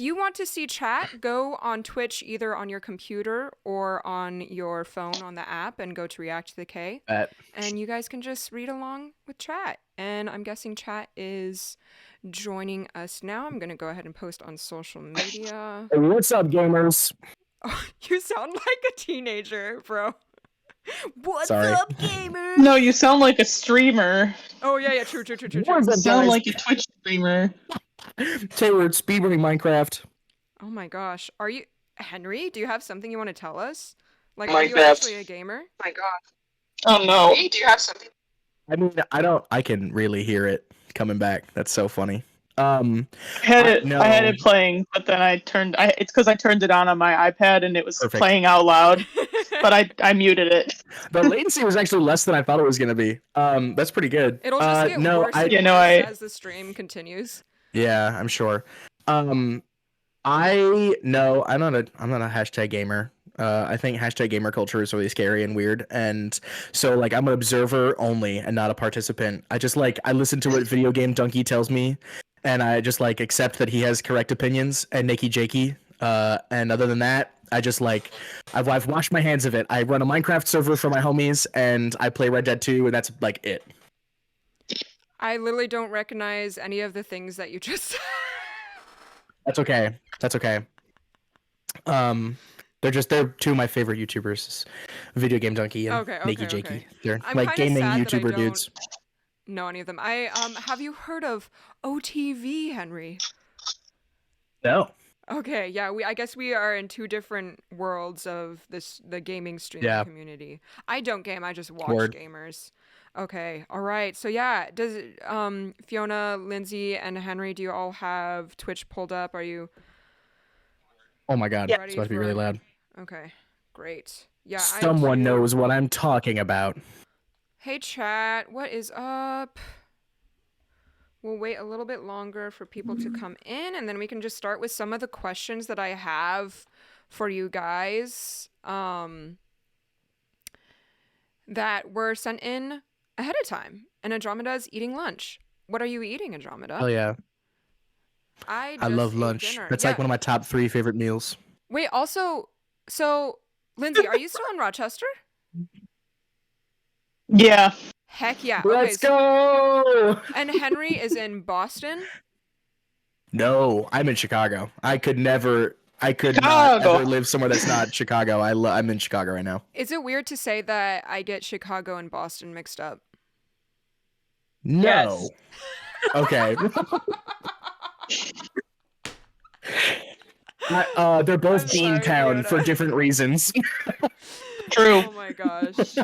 you want to see chat, go on Twitch either on your computer or on your phone on the app and go to React to the K. And you guys can just read along with chat. And I'm guessing chat is joining us now. I'm going to go ahead and post on social media. Hey, what's up, gamers? Oh, you sound like a teenager, bro. What's Sorry. up, gamers? No, you sound like a streamer. Oh, yeah, true. What's You up, sound guys? like a Twitch streamer. Taylor, speedrunning Minecraft. Oh my gosh. Are you... Henry, do you have something you want to tell us? Like, Minecraft. are you actually a gamer? Oh my god. Oh no. Hey, do you have something? I mean, I can really hear it coming back. That's so funny. I had it playing, but then it's because I turned it on my iPad and it was Perfect. playing out loud. But I muted it. The latency was actually less than I thought it was gonna be. That's pretty good. It'll just get worse and you know, worse as the stream continues. Yeah, I'm sure. I'm not a hashtag gamer. I think hashtag gamer culture is really scary and weird, and so like I'm an observer only and not a participant. I listen to what Video Game Donkey tells me, and I just like accept that he has correct opinions and Nikki Jakey. And other than that, I've washed my hands of it. I run a Minecraft server for my homies, and I play Red Dead 2, and that's like it. I literally don't recognize any of the things that you just said. That's okay. They're two of my favorite YouTubers, Video Game Donkey and Nikki Jakey. They're I'm like gaming YouTuber dudes. Know any of them? Have you heard of OTV, Henry? No. Okay, yeah, I guess we are in two different worlds of the gaming streaming community. I don't game, I just watch gamers. Okay, all right. So yeah, does Fiona, Lindsey, and Henry, do you all have Twitch pulled up? Are you? Oh my god, it's about to be really loud. Okay, great. Yeah. Someone knows what I'm talking about. Hey chat, what is up? We'll wait a little bit longer for people to come in, and then we can just start with some of the questions that I have for you guys that were sent in ahead of time. And Andromeda's eating lunch. What are you eating, Andromeda? Oh yeah. I love lunch. Dinner. That's like one of my top 3 favorite meals. Wait, also, so Lindsey, are you still in Rochester? Yeah. Heck yeah. Let's go! And Henry is in Boston? No, I'm in Chicago. I could not ever live somewhere that's not Chicago. I'm in Chicago right now. Is it weird to say that I get Chicago and Boston mixed up? No. Yes. Okay. They're both Beantown for different reasons. True. Oh my gosh.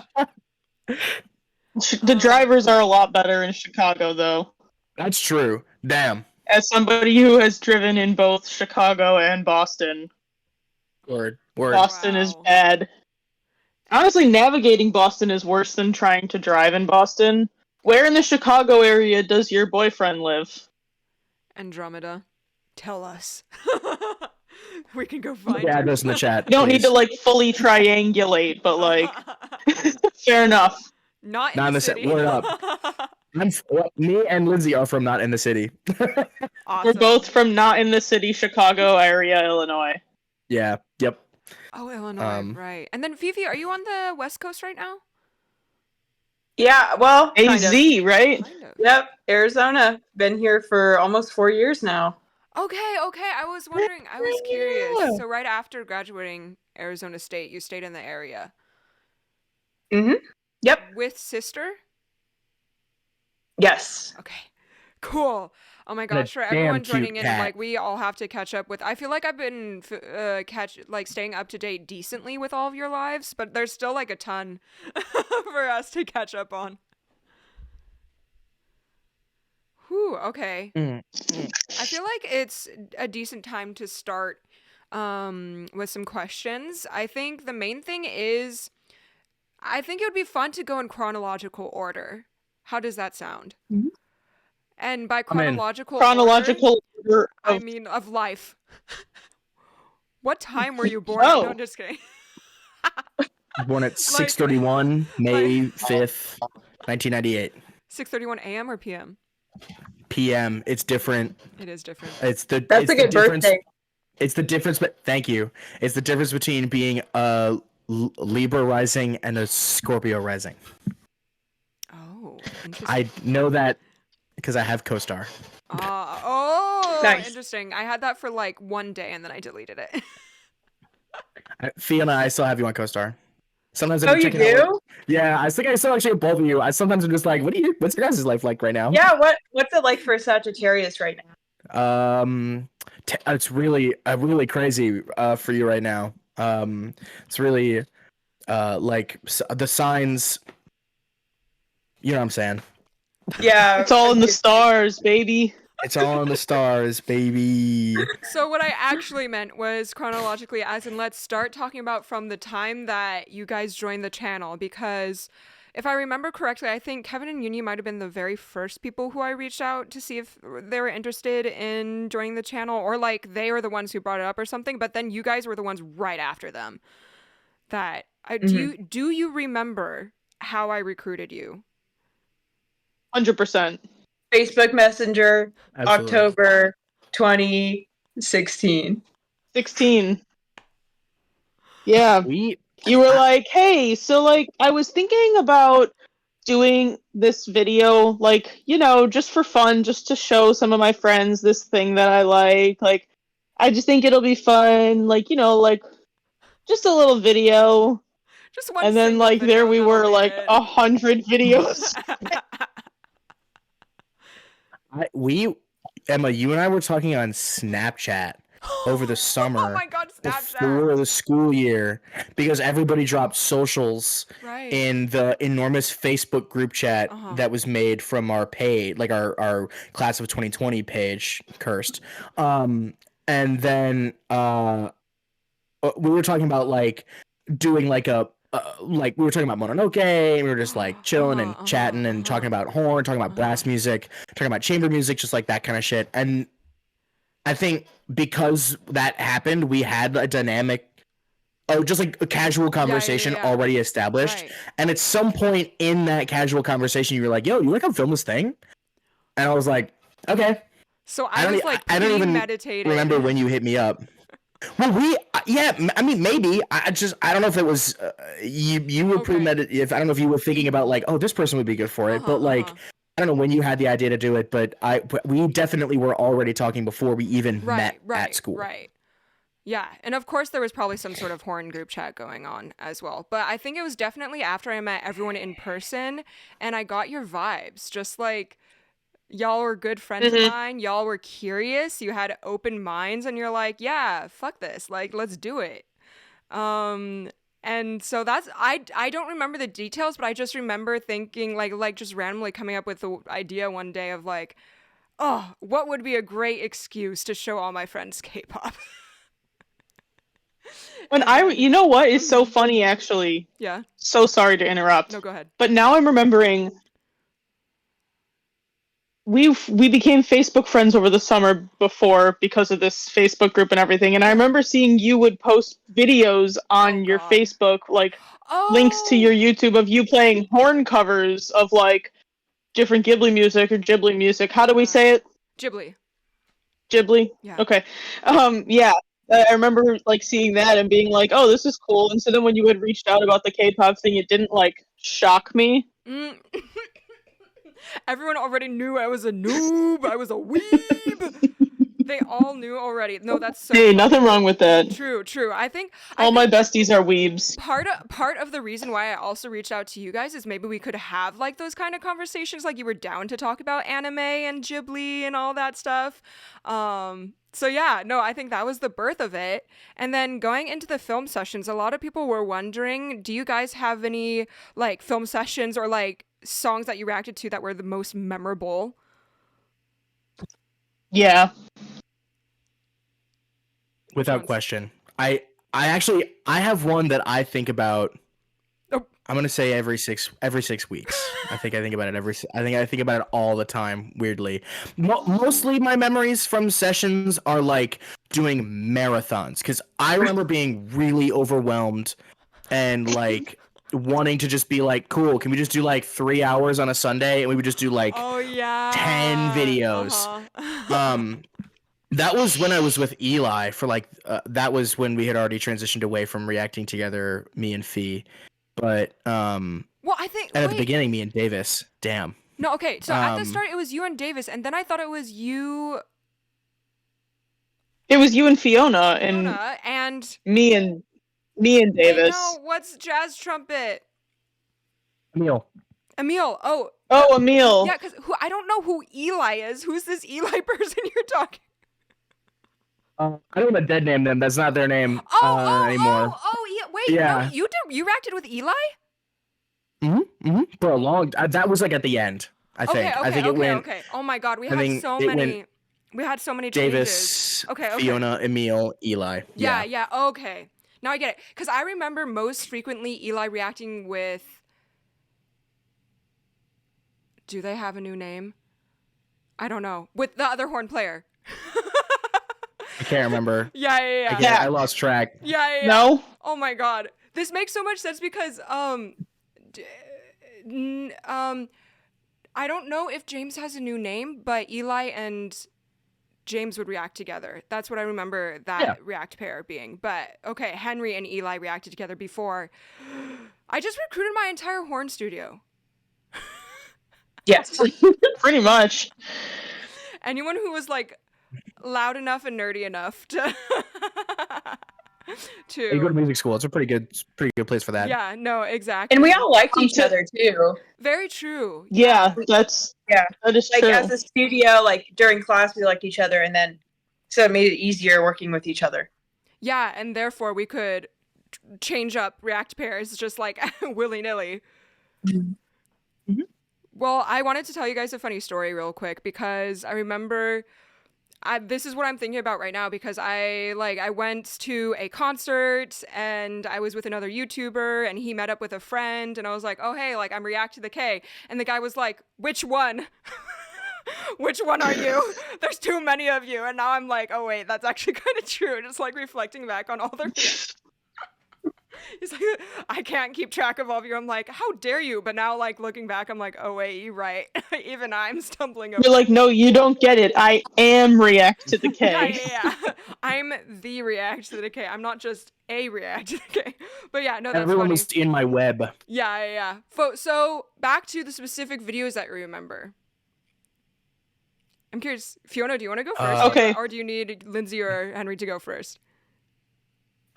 The drivers are a lot better in Chicago, though. That's true. Damn. As somebody who has driven in both Chicago and Boston. Word. Boston is bad. Honestly, navigating Boston is worse than trying to drive in Boston. Where in the Chicago area does your boyfriend live? Andromeda, tell us. We can go find Yeah, those in the chat. You don't need to like fully triangulate, but like, fair enough. Not in the city. Word up. Me and Lindsey are from not in the city. Awesome. We're both from not in the city, Chicago area, Illinois. Yeah. Yep. Oh, Illinois, right. And then Fifi, are you on the West Coast right now? Yeah, well, AZ, right? Kind of. Yep, Arizona. Been here for almost 4 years now. Okay. I was wondering. I was curious. So right after graduating Arizona State, you stayed in the area. Mm-hmm. Yep. With sister? Yes. Okay. Cool. Oh my gosh, for everyone joining in, like we all have to catch up with. I feel like I've been staying up to date decently with all of your lives, but there's still like a ton for us to catch up on. Whew, okay. I feel like it's a decent time to start with some questions. I think the main thing is, I think it would be fun to go in chronological order. How does that sound? Mm-hmm. And by chronological order, I mean of life. What time were you born? No, I'm just kidding. Born at 6:31, May 5th, 1998. 6:31 a.m. or p.m.? PM. It's different. It is different. That's a good birthday. It's the difference, but thank you. It's the difference between being a Libra rising and a Scorpio rising. Oh, interesting. I know that because I have co-star. Nice. Interesting. I had that for like one day and then I deleted it. Fiona, I still have you on co-star. Sometimes Oh, you do? Yeah, I think I still actually have both of you. Sometimes I'm just like, what's your guys' life like right now? Yeah, what's it like for Sagittarius right now? It's really crazy for you right now. It's really like the signs. You know what I'm saying? Yeah. It's all in the stars, baby. It's all in the stars, baby. So what I actually meant was chronologically, as in let's start talking about from the time that you guys joined the channel, because if I remember correctly, I think Kevin and Uni might have been the very first people who I reached out to see if they were interested in joining the channel, or like they were the ones who brought it up or something, but then you guys were the ones right after them. Do you remember how I recruited you? 100%. Facebook Messenger, Absolutely. October 2016. 16. Yeah. You were like, hey, so like I was thinking about doing this video, like, you know, just for fun, just to show some of my friends this thing that I like. Like, I just think it'll be fun, like, you know, like just a little video. Just one And then single like video, there we that'll were, be like it. 100 videos. Emma, you and I were talking on Snapchat over the summer. Oh my God, Snapchat. Before the school year, because everybody dropped socials Right. in the enormous Facebook group chat that was made from our page, like our class of 2020 page, cursed. And then we were talking about like doing like a like we were talking about Mononoke, and we were just like chilling and chatting and talking about horn, talking about brass music, talking about chamber music, just like that kind of shit. And I think because that happened, we had a dynamic, just like a casual conversation already established. Right. And at some point in that casual conversation, you were like, "Yo, you want to come film this thing?" And I was like, "Okay." So I was like, I don't even premeditated. remember when you hit me up. Well, I mean, maybe. I don't know if it was you were premeditated. If I don't know if you were thinking about like, oh, this person would be good for it, but like, I don't know when you had the idea to do it, but we definitely were already talking before we even met at school. Right. Yeah, and of course there was probably some sort of horn group chat going on as well. But I think it was definitely after I met everyone in person and I got your vibes. Just like y'all were good friends of mine, y'all were curious, you had open minds, and you're like, yeah, fuck this, like let's do it. And so that's I don't remember the details, but I just remember thinking like just randomly coming up with the idea one day of like, oh, what would be a great excuse to show all my friends K-pop? You know what is so funny, actually? Yeah. So sorry to interrupt. No, go ahead. But now I'm remembering we became Facebook friends over the summer before because of this Facebook group and everything. And I remember seeing you would post videos on your Facebook, like links to your YouTube of you playing horn covers of like different Ghibli music or Ghibli music. How do we say it? Ghibli. Ghibli? Yeah. Okay. Yeah. I remember like seeing that and being like, oh, this is cool. And so then when you had reached out about the K-pop thing, it didn't like shock me. Everyone already knew I was a noob. I was a weeb. They all knew already. No, that's so Hey, nothing wrong with that. True. I think all my besties are weebs. Part of the reason why I also reached out to you guys is maybe we could have like those kind of conversations, like you were down to talk about anime and Ghibli and all that stuff. So yeah, no, I think that was the birth of it. And then going into the film sessions, a lot of people were wondering, do you guys have any like film sessions or like songs that you reacted to that were the most memorable? Yeah. Without question. I have one that I think about. I'm gonna say every 6 weeks. I think about it I think about it all the time. Weirdly, mostly my memories from sessions are like doing marathons, because I remember being really overwhelmed and like wanting to just be like, cool, can we just do like 3 hours on a Sunday, and we would just do like 10 videos. That was when I was with Eli for like that was when we had already transitioned away from reacting together, me and Fee. But Well, I think and at the beginning, me and Davis. Damn. No, okay. So at the start, it was you and Davis, and then I thought it was you. It was you and Fiona and me and Davis. Wait, no, what's jazz trumpet? Emil. Oh. Oh, Emil. Yeah, because I don't know who Eli is. Who's this Eli person you're talking? I don't want to dead name them. That's not their name anymore. Yeah. Wait, no, you reacted with Eli? For a long. That was like at the end. I think. Okay, I think it went. Okay. Oh my God, we had so many. We had so many Davis, changes. Okay. Fiona, Emil, Eli. Yeah. Okay. Now I get it. Because I remember most frequently Eli reacting with. Do they have a new name? I don't know. With the other horn player. I can't remember. Yeah. I lost track. Yeah. No? Oh my God. This makes so much sense because I don't know if James has a new name, but Eli and James would react together. That's what I remember that react pair being. But okay, Henry and Eli reacted together before. I just recruited my entire horn studio. Yes. Pretty much. Anyone who was like loud enough and nerdy enough to You go to music school. It's a pretty good place for that. Yeah, no, exactly. And we all liked each other too. Very true. Yeah, that is like true. as a studio, like during class we liked each other, and then so it made it easier working with each other. Yeah, and therefore we could change up react pairs just like willy-nilly. Mm-hmm. Well, I wanted to tell you guys a funny story real quick because I remember this is what I'm thinking about right now because I went to a concert and I was with another YouTuber and he met up with a friend and I was like, oh, hey, like I'm React to the K. And the guy was like, which one? Which one are you? There's too many of you. And now I'm like, oh, wait, that's actually kind of true. Just like reflecting back on all their... He's like, I can't keep track of all of you. I'm like, how dare you? But now, like, looking back, I'm like, oh, wait, you're right. Even I'm stumbling over. You're like, no, you don't get it. I am React to the K. Yeah. I'm the React to the K. I'm not just a React to the K. But yeah, no, that's Everyone funny. was in my web. Yeah. So, back to the specific videos that you remember. I'm curious, Fiona, do you want to go first? Okay. Or do you need Lindsey or Henry to go first?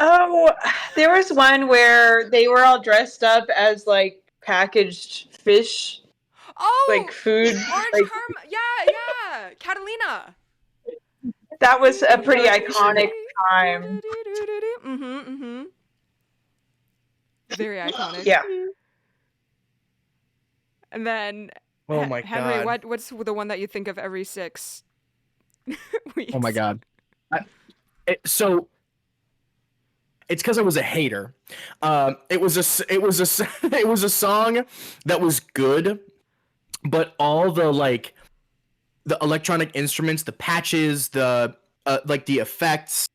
Oh, there was one where they were all dressed up as like packaged fish. Oh, like food. Orange yeah, Catalina. That was a pretty iconic time. Very iconic. Yeah. And then, oh my Henry, God. what's the one that you think of every 6 weeks? Oh my God. So it's because I was a hater. It was a song that was good, but all the the electronic instruments, the patches, the the effects,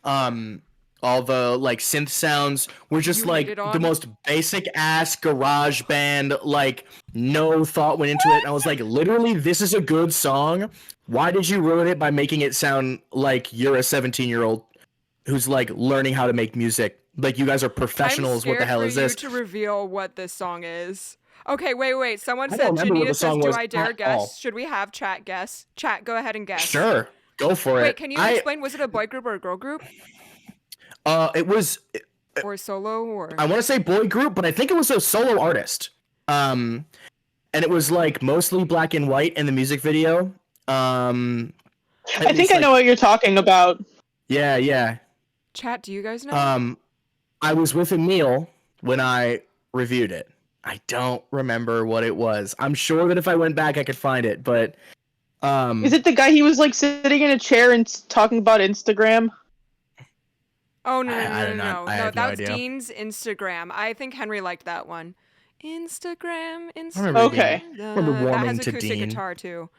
all the synth sounds were just the most basic ass garage band. No thought went into it. And I was like, literally, this is a good song. Why did you ruin it by making it sound like you're a 17-year-old? Who's learning how to make music? You guys are professionals. What the hell is this? I'm scared for you to reveal what this song is. Okay, wait. Someone said, Janita says, do I dare guess? Should we have chat guess? Chat, go ahead and guess. Sure, go for it. Wait, can you explain? Was it a boy group or a girl group? It was. Or solo or? I want to say boy group, but I think it was a solo artist. And it was mostly black and white in the music video. I think I know what you're talking about. Yeah. Chat, do you guys know? I was with Emil when I reviewed it. I don't remember what it was. I'm sure that if I went back, I could find it, but is it the guy he was sitting in a chair and talking about Instagram? Oh no! No, that was Dean's Instagram. I think Henry liked that one. Instagram. Okay. That has acoustic guitar too.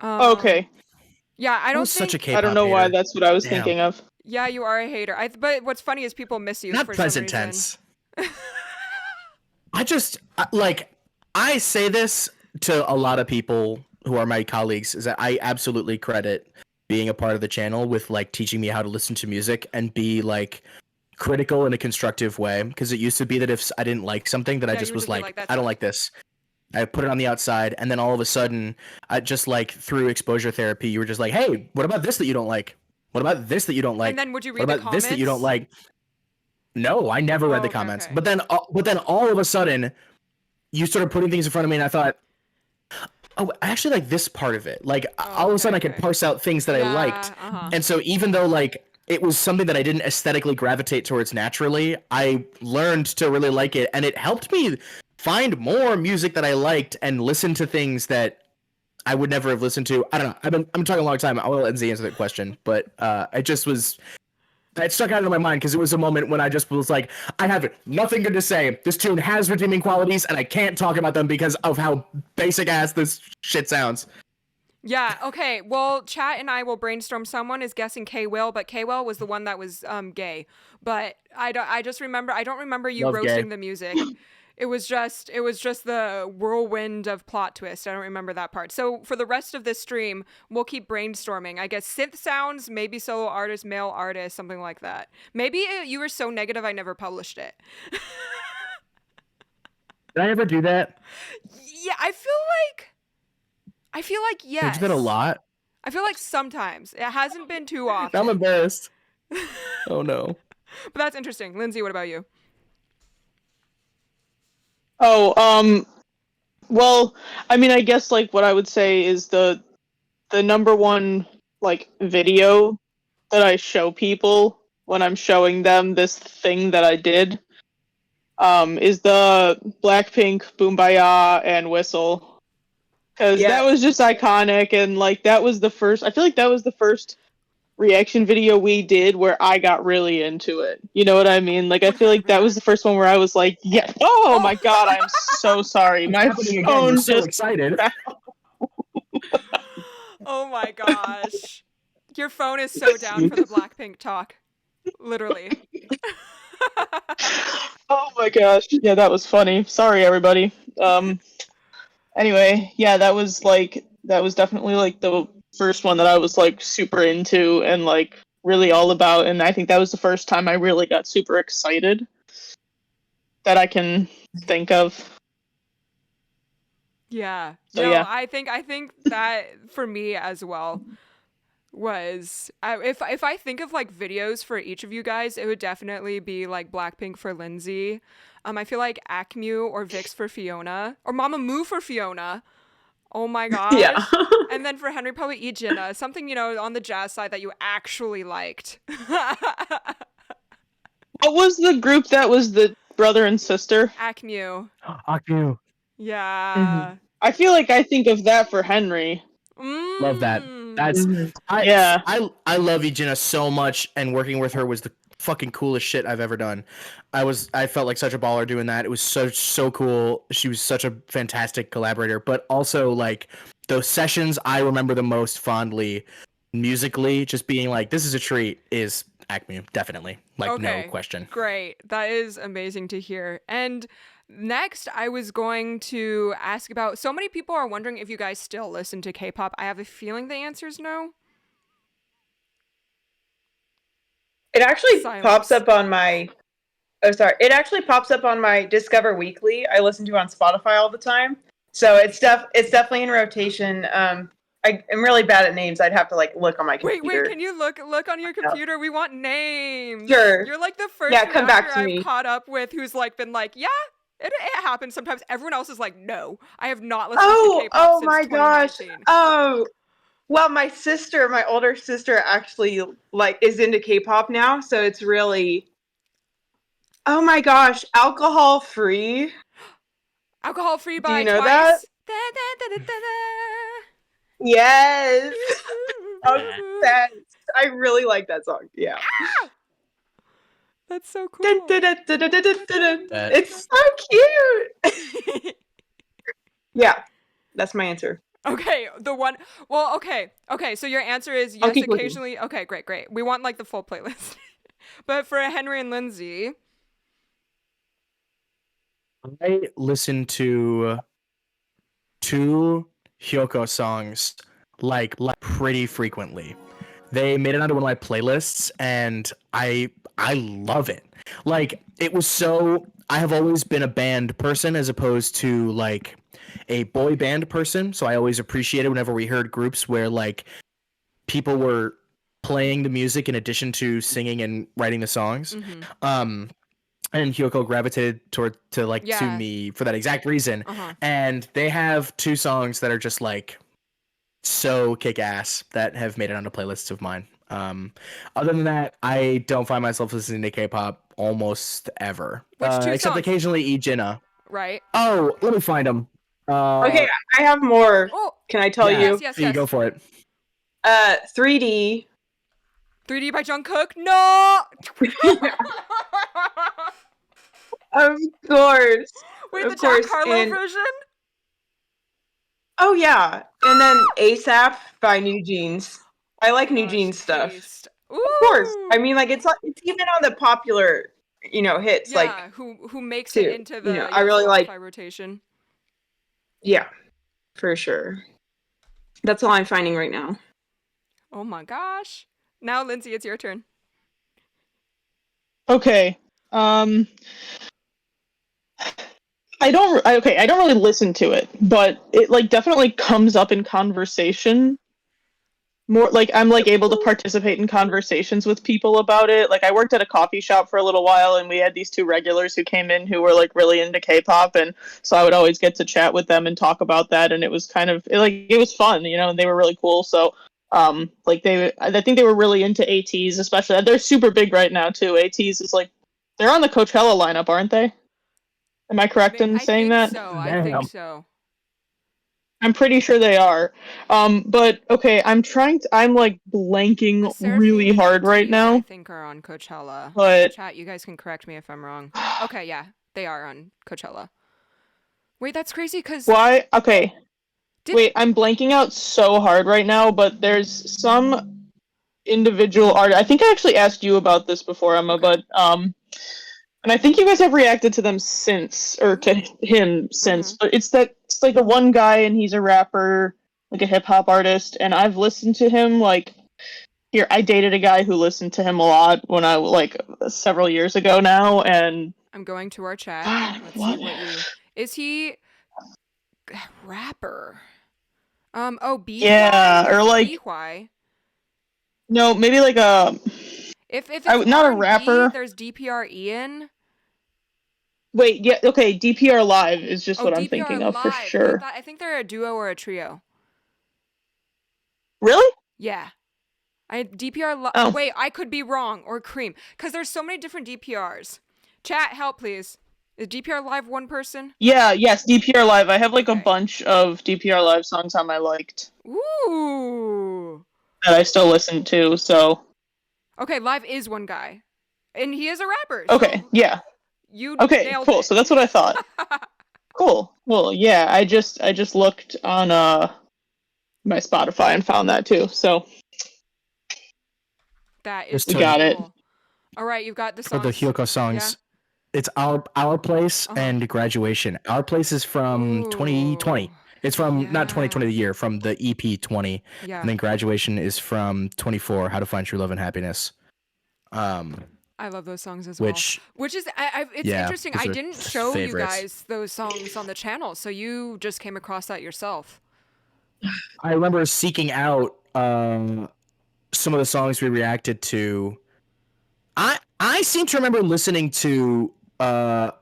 Okay. Yeah, I don't think. Such a K-pop I don't know hater. why that's what I was thinking of. Yeah, you are a hater. But what's funny is people miss you. Not for present some reason. tense. I say this to a lot of people who are my colleagues, is that I absolutely credit being a part of the channel with like teaching me how to listen to music and be like critical in a constructive way. Because it used to be that if I didn't like something, that I just was like, I don't like this. I put it on the outside, and then all of a sudden, I just like through exposure therapy, you were just like, hey, what about this that you don't like? What about this that you don't like? And then would you read what the about comments? this that you don't like? No, I never read the comments. Okay. But then all of a sudden, you started putting things in front of me, and I thought, oh, I actually like this part of it. Like all of a sudden, I could parse out things that I liked, and so even though like it was something that I didn't aesthetically gravitate towards naturally, I learned to really like it, and it helped me find more music that I liked and listen to things that I would never have listened to. I don't know. I'm talking a long time. I'll let Lindsey answer that question, but it stuck out of my mind because it was a moment when I just was like, I have nothing good to say. This tune has redeeming qualities, and I can't talk about them because of how basic ass this shit sounds. Yeah, okay. Well, chat and I will brainstorm. Someone is guessing K-Will, but K-Will was the one that was gay. But I don't remember you roasting the music. It was just the whirlwind of plot twist. I don't remember that part. So for the rest of this stream, we'll keep brainstorming. I guess synth sounds, maybe solo artist, male artist, something like that. Maybe you were so negative I never published it. Did I ever do that? Yeah, I feel like yes. Did you do that a lot? I feel like sometimes. It hasn't been too often. I'm embarrassed. Oh no. But that's interesting. Lindsey, what about you? Oh, well, I mean, I guess like what I would say is the number one like video that I show people when I'm showing them this thing that I did is the Blackpink Boombaya and Whistle, because that was just iconic, and like that was the first. I feel like that was the first reaction video we did where I got really into it. You know what I mean? Like I feel like that was the first one where I was like, yeah, oh my god, I'm so sorry. My phone just so excited. Oh my gosh. Your phone is so down for the Blackpink talk. Literally. Oh my gosh. Yeah, that was funny. Sorry everybody. Anyway, yeah, that was definitely like the first one that I was like super into and like really all about, and I think that was the first time I really got super excited that I can think of. Yeah. So, no, yeah. I think that for me as well was if I think of like videos for each of you guys, it would definitely be like Blackpink for Lindsey. I feel like Acme or Vix for Fiona, or Mamamoo for Fiona. Oh my gosh. Yeah. And then for Henry, probably Ejina. Something, on the jazz side that you actually liked. What was the group that was the brother and sister? Acme. Acme. Yeah. Mm-hmm. I feel like I think of that for Henry. Love that. That's I love Ejina so much, and working with her was the fucking coolest shit I've ever done. I felt like such a baller doing that. It was so cool. She was such a fantastic collaborator, but also like those sessions I remember the most fondly musically, just being like, this is a treat, is Acme, definitely. Like, no question. Great. That is amazing to hear. And next, I was going to ask about, so many people are wondering if you guys still listen to K-pop. I have a feeling the answer is no. It actually pops up on my, it actually pops up on my Discover Weekly. I listen to on Spotify all the time. So it's definitely in rotation. I'm really bad at names. I'd have to like look on my computer. Wait, can you look on your computer? No. We want names. Sure. You're like the first come back to I've me. caught up with who's like been like, yeah, it happens sometimes. Everyone else is like, no, I have not listened to K-pop since 2019. Gosh. Oh, well, my older sister actually like is into K-pop now, so it's really, oh my gosh, Alcohol Free. Alcohol Free by Do you know Twice. that? Yes. I really like that song. Yeah. That's so cool. It's so cute. Yeah, that's my answer. Okay, the one. Well, okay. So your answer is yes, occasionally. Looking. Okay, great. We want like the full playlist. But for Henry and Lindsey, I listen to 2 Hyoko songs like pretty frequently. They made it onto one of my playlists, and I love it. Like, it was so. I have always been a band person as opposed to like a boy band person, so I always appreciated whenever we heard groups where like people were playing the music in addition to singing and writing the songs. And Hyoko gravitated to me for that exact reason. And they have 2 songs that are just like so kick ass that have made it onto playlists of mine. Other than that, I don't find myself listening to K-pop almost ever. Except songs? Occasionally Ijina. Right. Oh, let me find them. Okay, I have more. Oh. Can I tell you? Yes. You go for it. 3D. 3D by Jungkook? No! Of course. Wait, the Jack Harlow version? Oh, yeah. And then ASAP by New Jeans. I like New Jeans stuff. Of course. I mean, like, it's even on the popular, hits. Yeah, like who makes it into the I really like rotation. Yeah, for sure. That's all I'm finding right now. Oh my gosh. Now, Lindsey, it's your turn. Okay. I don't really listen to it, but it like definitely comes up in conversation. More like I'm like able to participate in conversations with people about it. Like I worked at a coffee shop for a little while, and we had these 2 regulars who came in who were like really into K-pop, and so I would always get to chat with them and talk about that, and it was kind of it was fun, and they were really cool. So I think they were really into ATEEZ, especially. They're super big right now too. ATEEZ is like they're on the Coachella lineup, aren't they? Am I correct in saying that? I think so. I'm pretty sure they are. But okay, I'm like blanking really hard right now. I think are on Coachella. But chat, you guys can correct me if I'm wrong. Okay, yeah, they are on Coachella. Wait, that's crazy because why? Okay. Wait, I'm blanking out so hard right now, but there's some individual artist. I think I actually asked you about this before, Emma, but and I think you guys have reacted to them since, or to him since, but it's like a one guy, and he's a rapper, like a hip-hop artist, and I've listened to him, like, I dated a guy who listened to him a lot when I, like, several years ago now, and... I'm going to our chat. Is he... rapper? B. Yeah, or like... B-Y. No, maybe like a... If it's not a rapper. There's DPR Ian. Wait, yeah, okay, DPR Live is just what I'm thinking of for sure. I think they're a duo or a trio. Really? Yeah. DPR Live. Oh. Wait, I could be wrong. Or Cream. Because there's so many different DPRs. Chat, help, please. Is DPR Live one person? Yes, DPR Live. I have like a bunch of DPR Live songs on my liked. Ooh. That I still listen to, so... Okay, Live is one guy. And he is a rapper. Okay, yeah. Okay, cool. So that's what I thought. Cool. Well, yeah, I just looked on my Spotify and found that too. So that is we got it. All right, you've got the songs. For the Hyoko songs, it's Our Place and Graduation. Our Place is from 2020. It's from not 2020 the year, from the EP 20. Yeah. And then Graduation is from 24. How to Find True Love and Happiness. I love those songs as well. Which is, it's interesting. I didn't show you guys those songs on the channel, so you just came across that yourself. I remember seeking out some of the songs we reacted to. I seem to remember listening to Our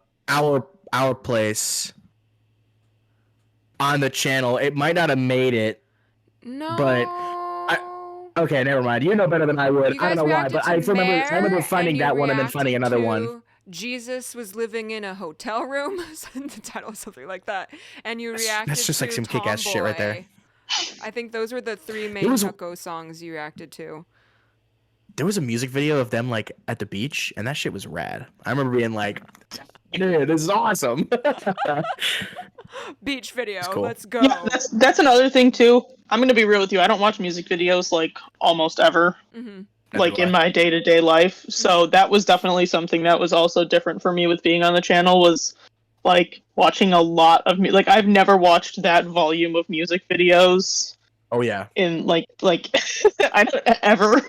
Place on the channel. It might not have made it. No. But okay, never mind. You know better than I would. I don't know why, but I remember finding that one and then finding another one. Jesus was living in a hotel room. The title is something like that. And you reacted to That's just like some kick-ass shit right there. I think those were the 3 main Hyoko songs you reacted to. There was a music video of them like at the beach, and that shit was rad. I remember being like, "Dude, this is awesome." Beach video. Cool. Let's go. Yeah, that's another thing too. I'm gonna be real with you. I don't watch music videos like almost ever, like in my day-to-day life. So that was definitely something that was also different for me with being on the channel. Was like watching a lot of like I've never watched that volume of music videos Oh yeah. In like I don't ever.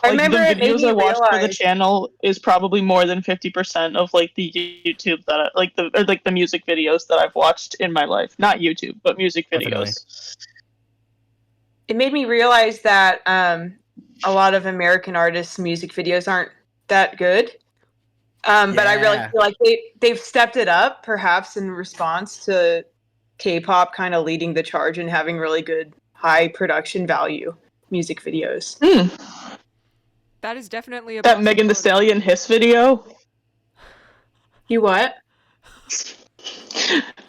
I remember the it made videos me I watched for the realize- channel is probably more than 50% of like the YouTube that the music videos that I've watched in my life. Not YouTube, but music videos. Definitely. It made me realize that a lot of American artists' music videos aren't that good. But I really feel like they've stepped it up, perhaps in response to K-pop kind of leading the charge and having really good high production value music videos. That is definitely a that Megan Thee Stallion Hiss video. You what?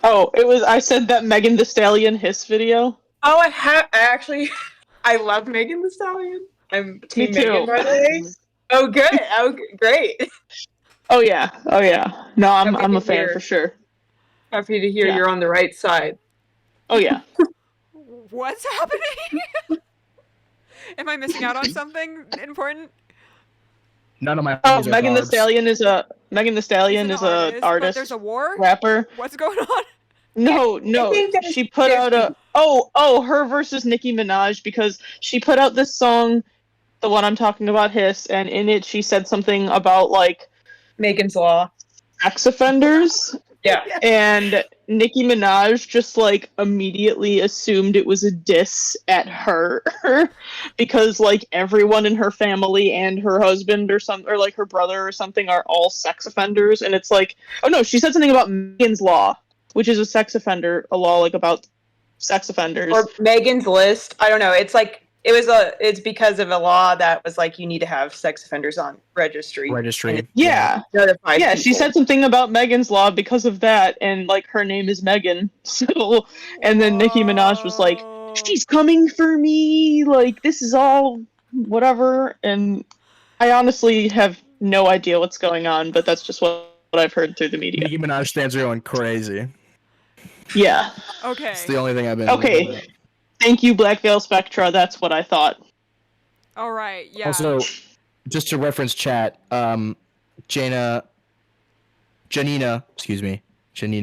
Oh, I said that Megan Thee Stallion Hiss video. Oh, I love Megan Thee Stallion. I'm Team Me too. Megan, by the way. Oh, good. Oh, great. Oh yeah. No, I'm a fan for sure. Happy to hear you're on the right side. Oh yeah. What's happening? Am I missing out on something important? None of my. Oh, Megan Thee Stallion is a artist. But there's a war. Rapper. What's going on? No. She put out her versus Nicki Minaj because she put out this song, the one I'm talking about, Hiss, and in it she said something about like Megan's Law. Sex offenders. Yeah. And Nicki Minaj just like immediately assumed it was a diss at her because like everyone in her family and her husband or like her brother or something are all sex offenders, and it's like, oh no, she said something about Megan's Law, which is a law like about sex offenders. Or Megan's List. I don't know. It's like it's because of a law that was like you need to have sex offenders on registry. Yeah. Yeah, she said something about Megan's Law because of that, and like her name is Megan. So, and then Nicki Minaj was like, she's coming for me, like this is all whatever, and I honestly have no idea what's going on, but that's just what I've heard through the media. Nicki Minaj stands going crazy. Yeah. Okay. It's the only thing I've been. Okay. Thank you, Black Veil Spectra. That's what I thought. All right. Yeah. Also, just to reference chat, Janina, Janina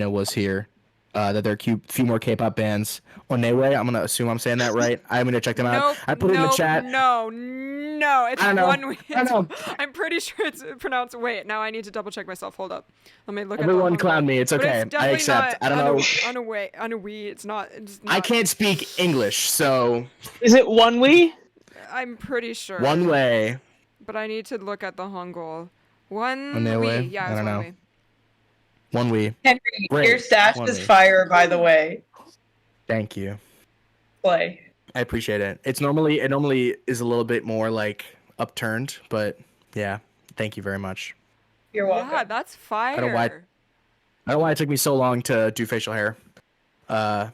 was here. That there are a few more K-pop bands on Nayway. I'm gonna assume I'm saying that right. I'm gonna check them out. I put it in the chat. No, it's one. I know. I'm pretty sure it's pronounced. Wait, now I need to double check myself. Hold up. Let me look. Everyone clown me. It's okay. I accept. I don't know. It's not. I can't speak English, so. Is it one way? I'm pretty sure. One way. But I need to look at the Hangul. One way. Yeah, I don't know. One way. One way. Henry, your stash is fire, by the way. Thank you. Play. I appreciate it. It normally is a little bit more like upturned, but yeah, thank you very much. You're welcome. Yeah, that's fire. I don't know why it took me so long to do facial hair. There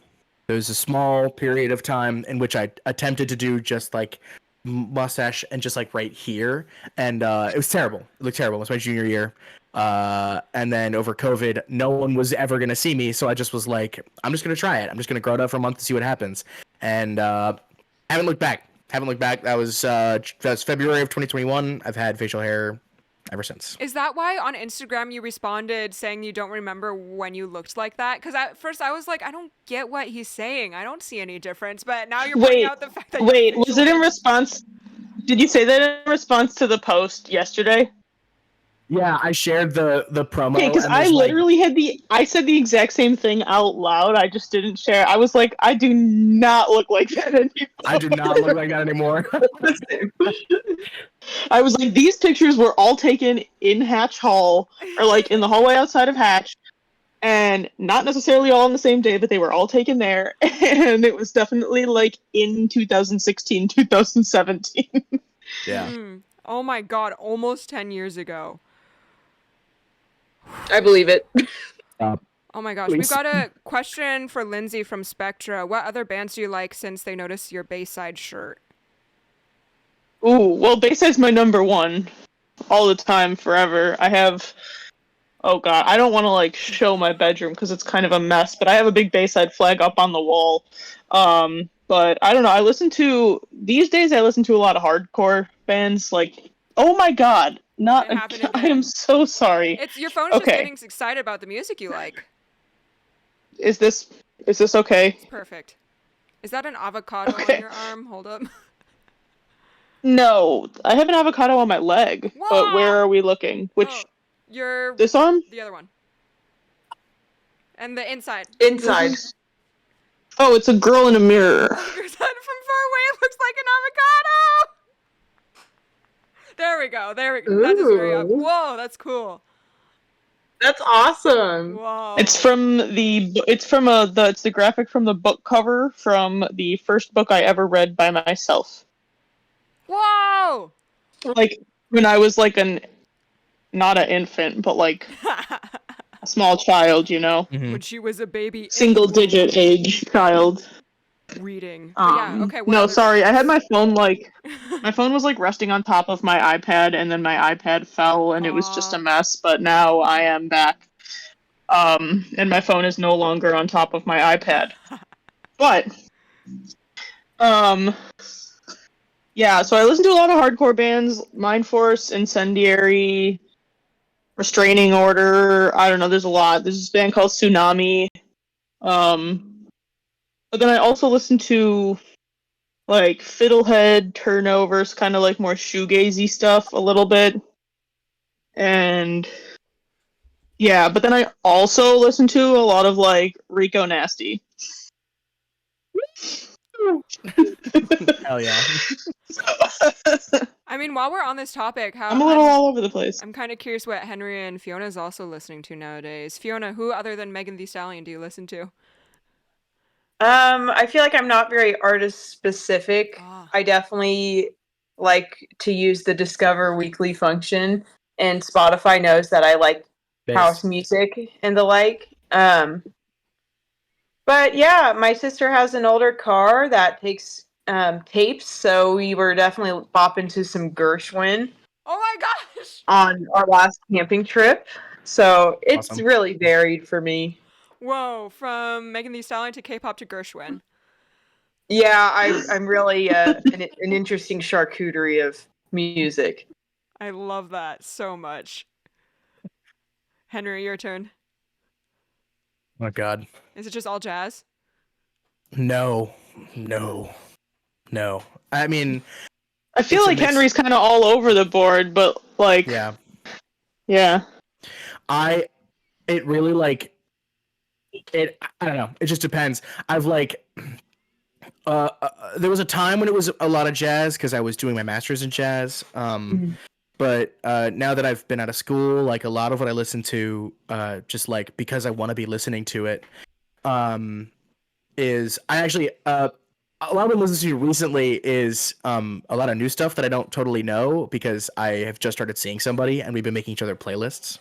was a small period of time in which I attempted to do just like mustache and just like right here, and it was terrible. It looked terrible. It was my junior year. And then over COVID, no one was ever going to see me. So I just was like, I'm just going to try it. I'm just going to grow it up for a month to see what happens. And, haven't looked back. That was February of 2021. I've had facial hair ever since. Is that why on Instagram you responded saying you don't remember when you looked like that? Because at first I was like, I don't get what he's saying. I don't see any difference. But now you're pointing out the fact that was it in response? Did you say that in response to the post yesterday? Yeah, I shared the promo. Okay, because I literally I said the exact same thing out loud. I just didn't share. I was like, I do not look like that anymore. I do not look like that anymore. I was like, these pictures were all taken in Hatch Hall, or like in the hallway outside of Hatch, and not necessarily all on the same day, but they were all taken there, and it was definitely like in 2016, 2017. Yeah. Oh my god, almost 10 years ago. I believe it. Oh my gosh. We've got a question for Lindsey from Spectra. What other bands do you like since they noticed your Bayside shirt? Ooh, well, Bayside's my number one. All the time, forever. I have... Oh god, I don't want to like show my bedroom because it's kind of a mess, but I have a big Bayside flag up on the wall. But I don't know, these days I listen to a lot of hardcore bands, like, oh my god, I am so sorry. Your phone's just getting excited about the music you like. Is this okay? It's perfect. Is that an avocado on your arm? Hold up. No, I have an avocado on my leg. Whoa! But where are we looking? Which? This arm? The other one. And the inside. Inside. Oh, it's a girl in a mirror. From far away, it looks like an avocado. There we go. Ooh. That is very up. Whoa, that's cool. That's awesome. Whoa. It's the graphic from the book cover from the first book I ever read by myself. Whoa! Like when I was like not an infant, but like a small child, you know. Mm-hmm. When she was a baby. Single digit age child. Reading. Yeah, okay. No, sorry. I had my phone my phone was like resting on top of my iPad, and then my iPad fell, and it was just a mess. But now I am back, and my phone is no longer on top of my iPad. But, yeah. So I listen to a lot of hardcore bands: Mind Force, Incendiary, Restraining Order. I don't know. There's a lot. There's this band called Tsunami. But then I also listen to like Fiddlehead, Turnovers, kind of like more shoegazy stuff a little bit. And yeah, but then I also listen to a lot of like Rico Nasty. Hell yeah. I mean, while we're on this topic, I'm a little all over the place. I'm kind of curious what Henry and Fiona is also listening to nowadays. Fiona, who other than Megan Thee Stallion do you listen to? I feel like I'm not very artist specific. I definitely like to use the Discover Weekly function, and Spotify knows that I like house music and the like. But yeah, my sister has an older car that takes tapes, so we were definitely bopping to some Gershwin. Oh my gosh! On our last camping trip. So it's really varied for me. Whoa, from Megan Thee Stallion to K-pop to Gershwin. Yeah, I'm really an interesting charcuterie of music. I love that so much. Henry, your turn. Oh God. Is it just all jazz? No. I mean, I feel like Henry's kind of all over the board, but like, yeah. It really like. I don't know. It just depends. I've like, there was a time when it was a lot of jazz because I was doing my master's in jazz. But now that I've been out of school, like a lot of what I listen to, just like because I want to be listening to it, is I actually a lot of what I listen to recently is a lot of new stuff that I don't totally know because I have just started seeing somebody and we've been making each other playlists.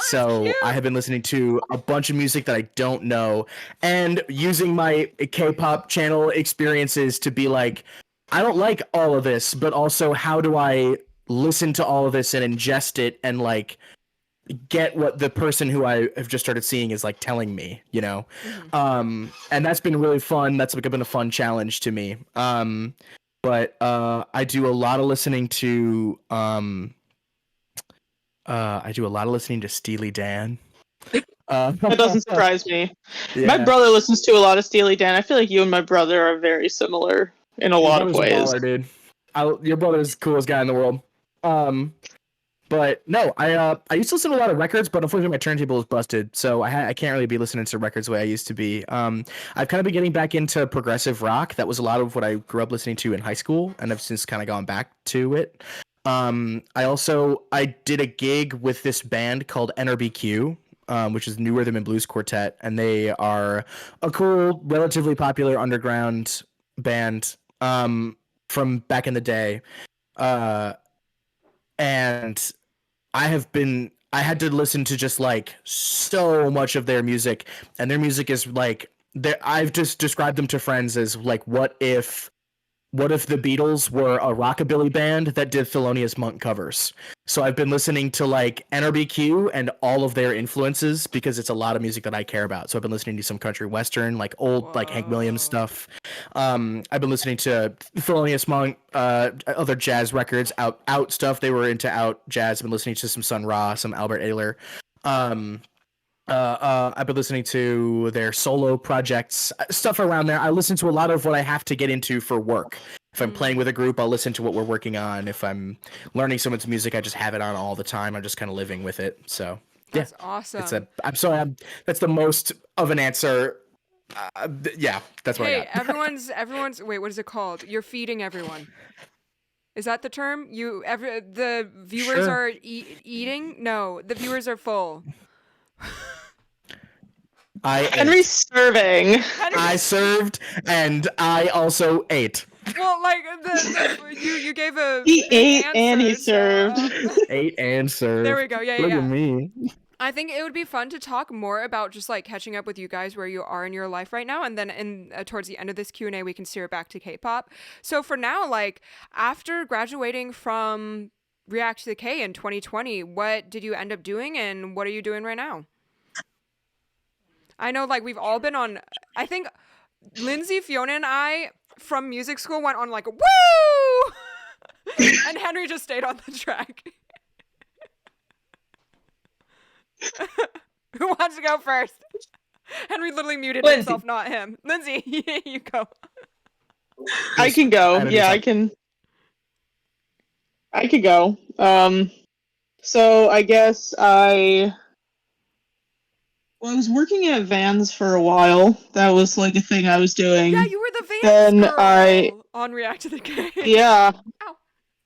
So I have been listening to a bunch of music that I don't know and using my K-pop channel experiences to be like, I don't like all of this, but also how do I listen to all of this and ingest it and like get what the person who I have just started seeing is like telling me, you know? And that's been really fun. That's like been a fun challenge to me. But I do a lot of listening to Steely Dan. That doesn't surprise me. Yeah. My brother listens to a lot of Steely Dan. I feel like you and my brother are very similar in a lot of ways. Baller, dude. Your brother's the coolest guy in the world. But no, I used to listen to a lot of records, but unfortunately my turntable is busted, so I can't really be listening to records the way I used to be. I've kind of been getting back into progressive rock. That was a lot of what I grew up listening to in high school, and I've since kind of gone back to it. I did a gig with this band called NRBQ, which is New Rhythm and Blues Quartet, and they are a cool, relatively popular underground band from back in the day. And I had to listen to just like so much of their music, and their music is like I've just described them to friends as like what if the Beatles were a rockabilly band that did Thelonious Monk covers. So I've been listening to like NRBQ and all of their influences because it's a lot of music that I care about. So I've been listening to some country western, like old like Hank Williams stuff. I've been listening to Thelonious Monk, other jazz records, out stuff. They were into out jazz. I've been listening to some Sun Ra, some Albert Ayler. I've been listening to their solo projects, stuff around there. I listen to a lot of what I have to get into for work. If I'm playing with a group, I'll listen to what we're working on. If I'm learning someone's music, I just have it on all the time. I'm just kind of living with it. So that's awesome. I'm sorry. That's the most of an answer. Yeah, that's what I got. Everyone's. Wait, what is it called? You're feeding everyone. Is that the term? The viewers are eating? No, the viewers are full. Henry's serving. I served, and I also ate. Well, like you gave a. He ate answer, and he served. Ate and served. There we go. Yeah, Look at me. I think it would be fun to talk more about just like catching up with you guys where you are in your life right now, and then towards the end of this Q&A we can steer back to K-pop. So for now, like after graduating from React to the K in 2020, what did you end up doing, and what are you doing right now? I know, like we've all been on. I think Lindsey, Fiona, and I from music school went on like woo, and Henry just stayed on the track. Who wants to go first? Henry literally muted himself, not him. Lindsey, you go. I can go. Yeah, I can go. So I guess I was working at Vans for a while. That was like a thing I was doing. Yeah, you were the Vans girl on React to the K. Yeah. Ow.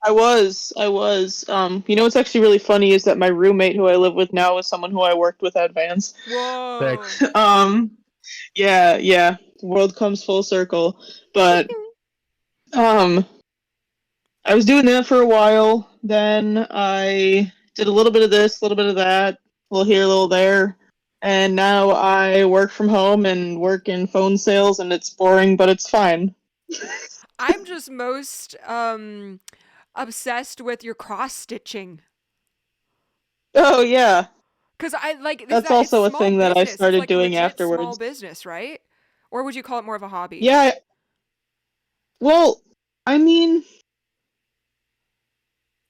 I was. You know what's actually really funny is that my roommate who I live with now is someone who I worked with at Vans. Whoa. Yeah. The world comes full circle. But I was doing that for a while. Then I did a little bit of this, a little bit of that, a little here, a little there. And now I work from home and work in phone sales, and it's boring, but it's fine. I'm just most obsessed with your cross stitching. Oh yeah, because I like that's also a thing that I started doing afterwards. Small business, right? Or would you call it more of a hobby? Yeah. Well, I mean,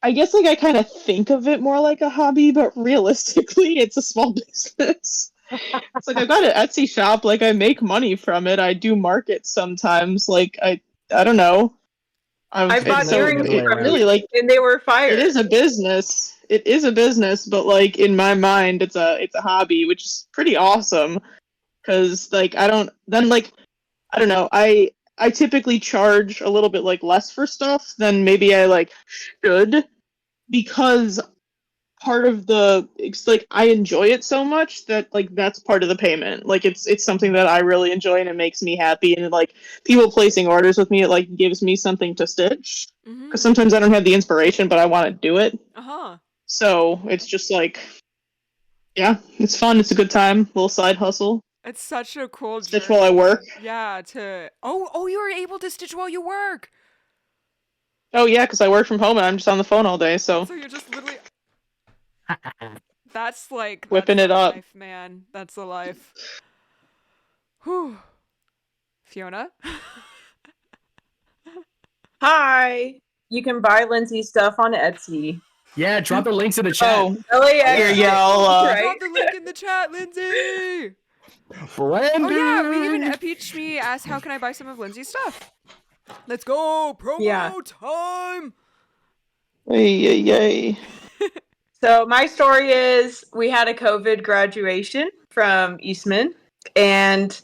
I guess like I kind of think of it more like a hobby, but realistically, it's a small business. It's like I've got an Etsy shop. Like I make money from it. I do markets sometimes. Like I don't know. I bought earrings from really like, and they were fire. It is a business. But like in my mind, it's a hobby, which is pretty awesome. Because like I don't know. I typically charge a little bit like less for stuff than maybe I like should, because part of it's like I enjoy it so much that like that's part of the payment. Like it's something that I really enjoy and it makes me happy, and like people placing orders with me, it like gives me something to stitch, because sometimes I don't have the inspiration but I want to do it. So it's just like, yeah, it's fun, it's a good time, little side hustle. It's such a cool stitch while I work. Yeah, oh you were able to stitch while you work. Oh yeah, because I work from home and I'm just on the phone all day, so you're just literally that's like whipping it up, life, man. That's the life. Whew. Fiona? Hi. You can buy Lindsey's stuff on Etsy. Yeah, drop the links in the chat. Oh yeah, I'll drop the link in the chat, Lindsey. Brandon. Oh yeah, we even Peach me asked how can I buy some of Lindsey's stuff. Let's go, promo time. Yay. So my story is we had a COVID graduation from Eastman, and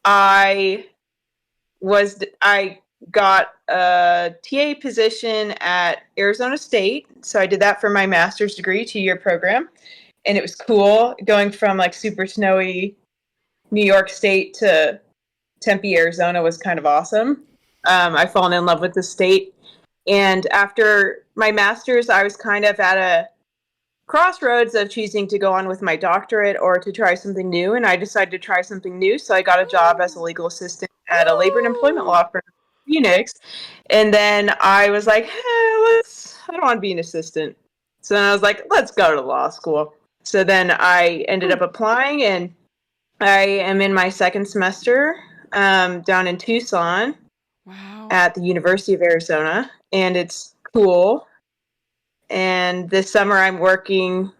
I got a TA position at Arizona State. So I did that for my master's degree, 2-year program. And it was cool going from like super snowy New York State to Tempe, Arizona was kind of awesome. I've fallen in love with the state. And after my master's, I was kind of at a crossroads of choosing to go on with my doctorate or to try something new. And I decided to try something new. So I got a job as a legal assistant at a labor and employment law firm in Phoenix. And then I was like, I don't want to be an assistant. So then I was like, let's go to law school. So then I ended up applying, and I am in my second semester down in Tucson. Wow. At the University of Arizona, and it's cool. And this summer I'm working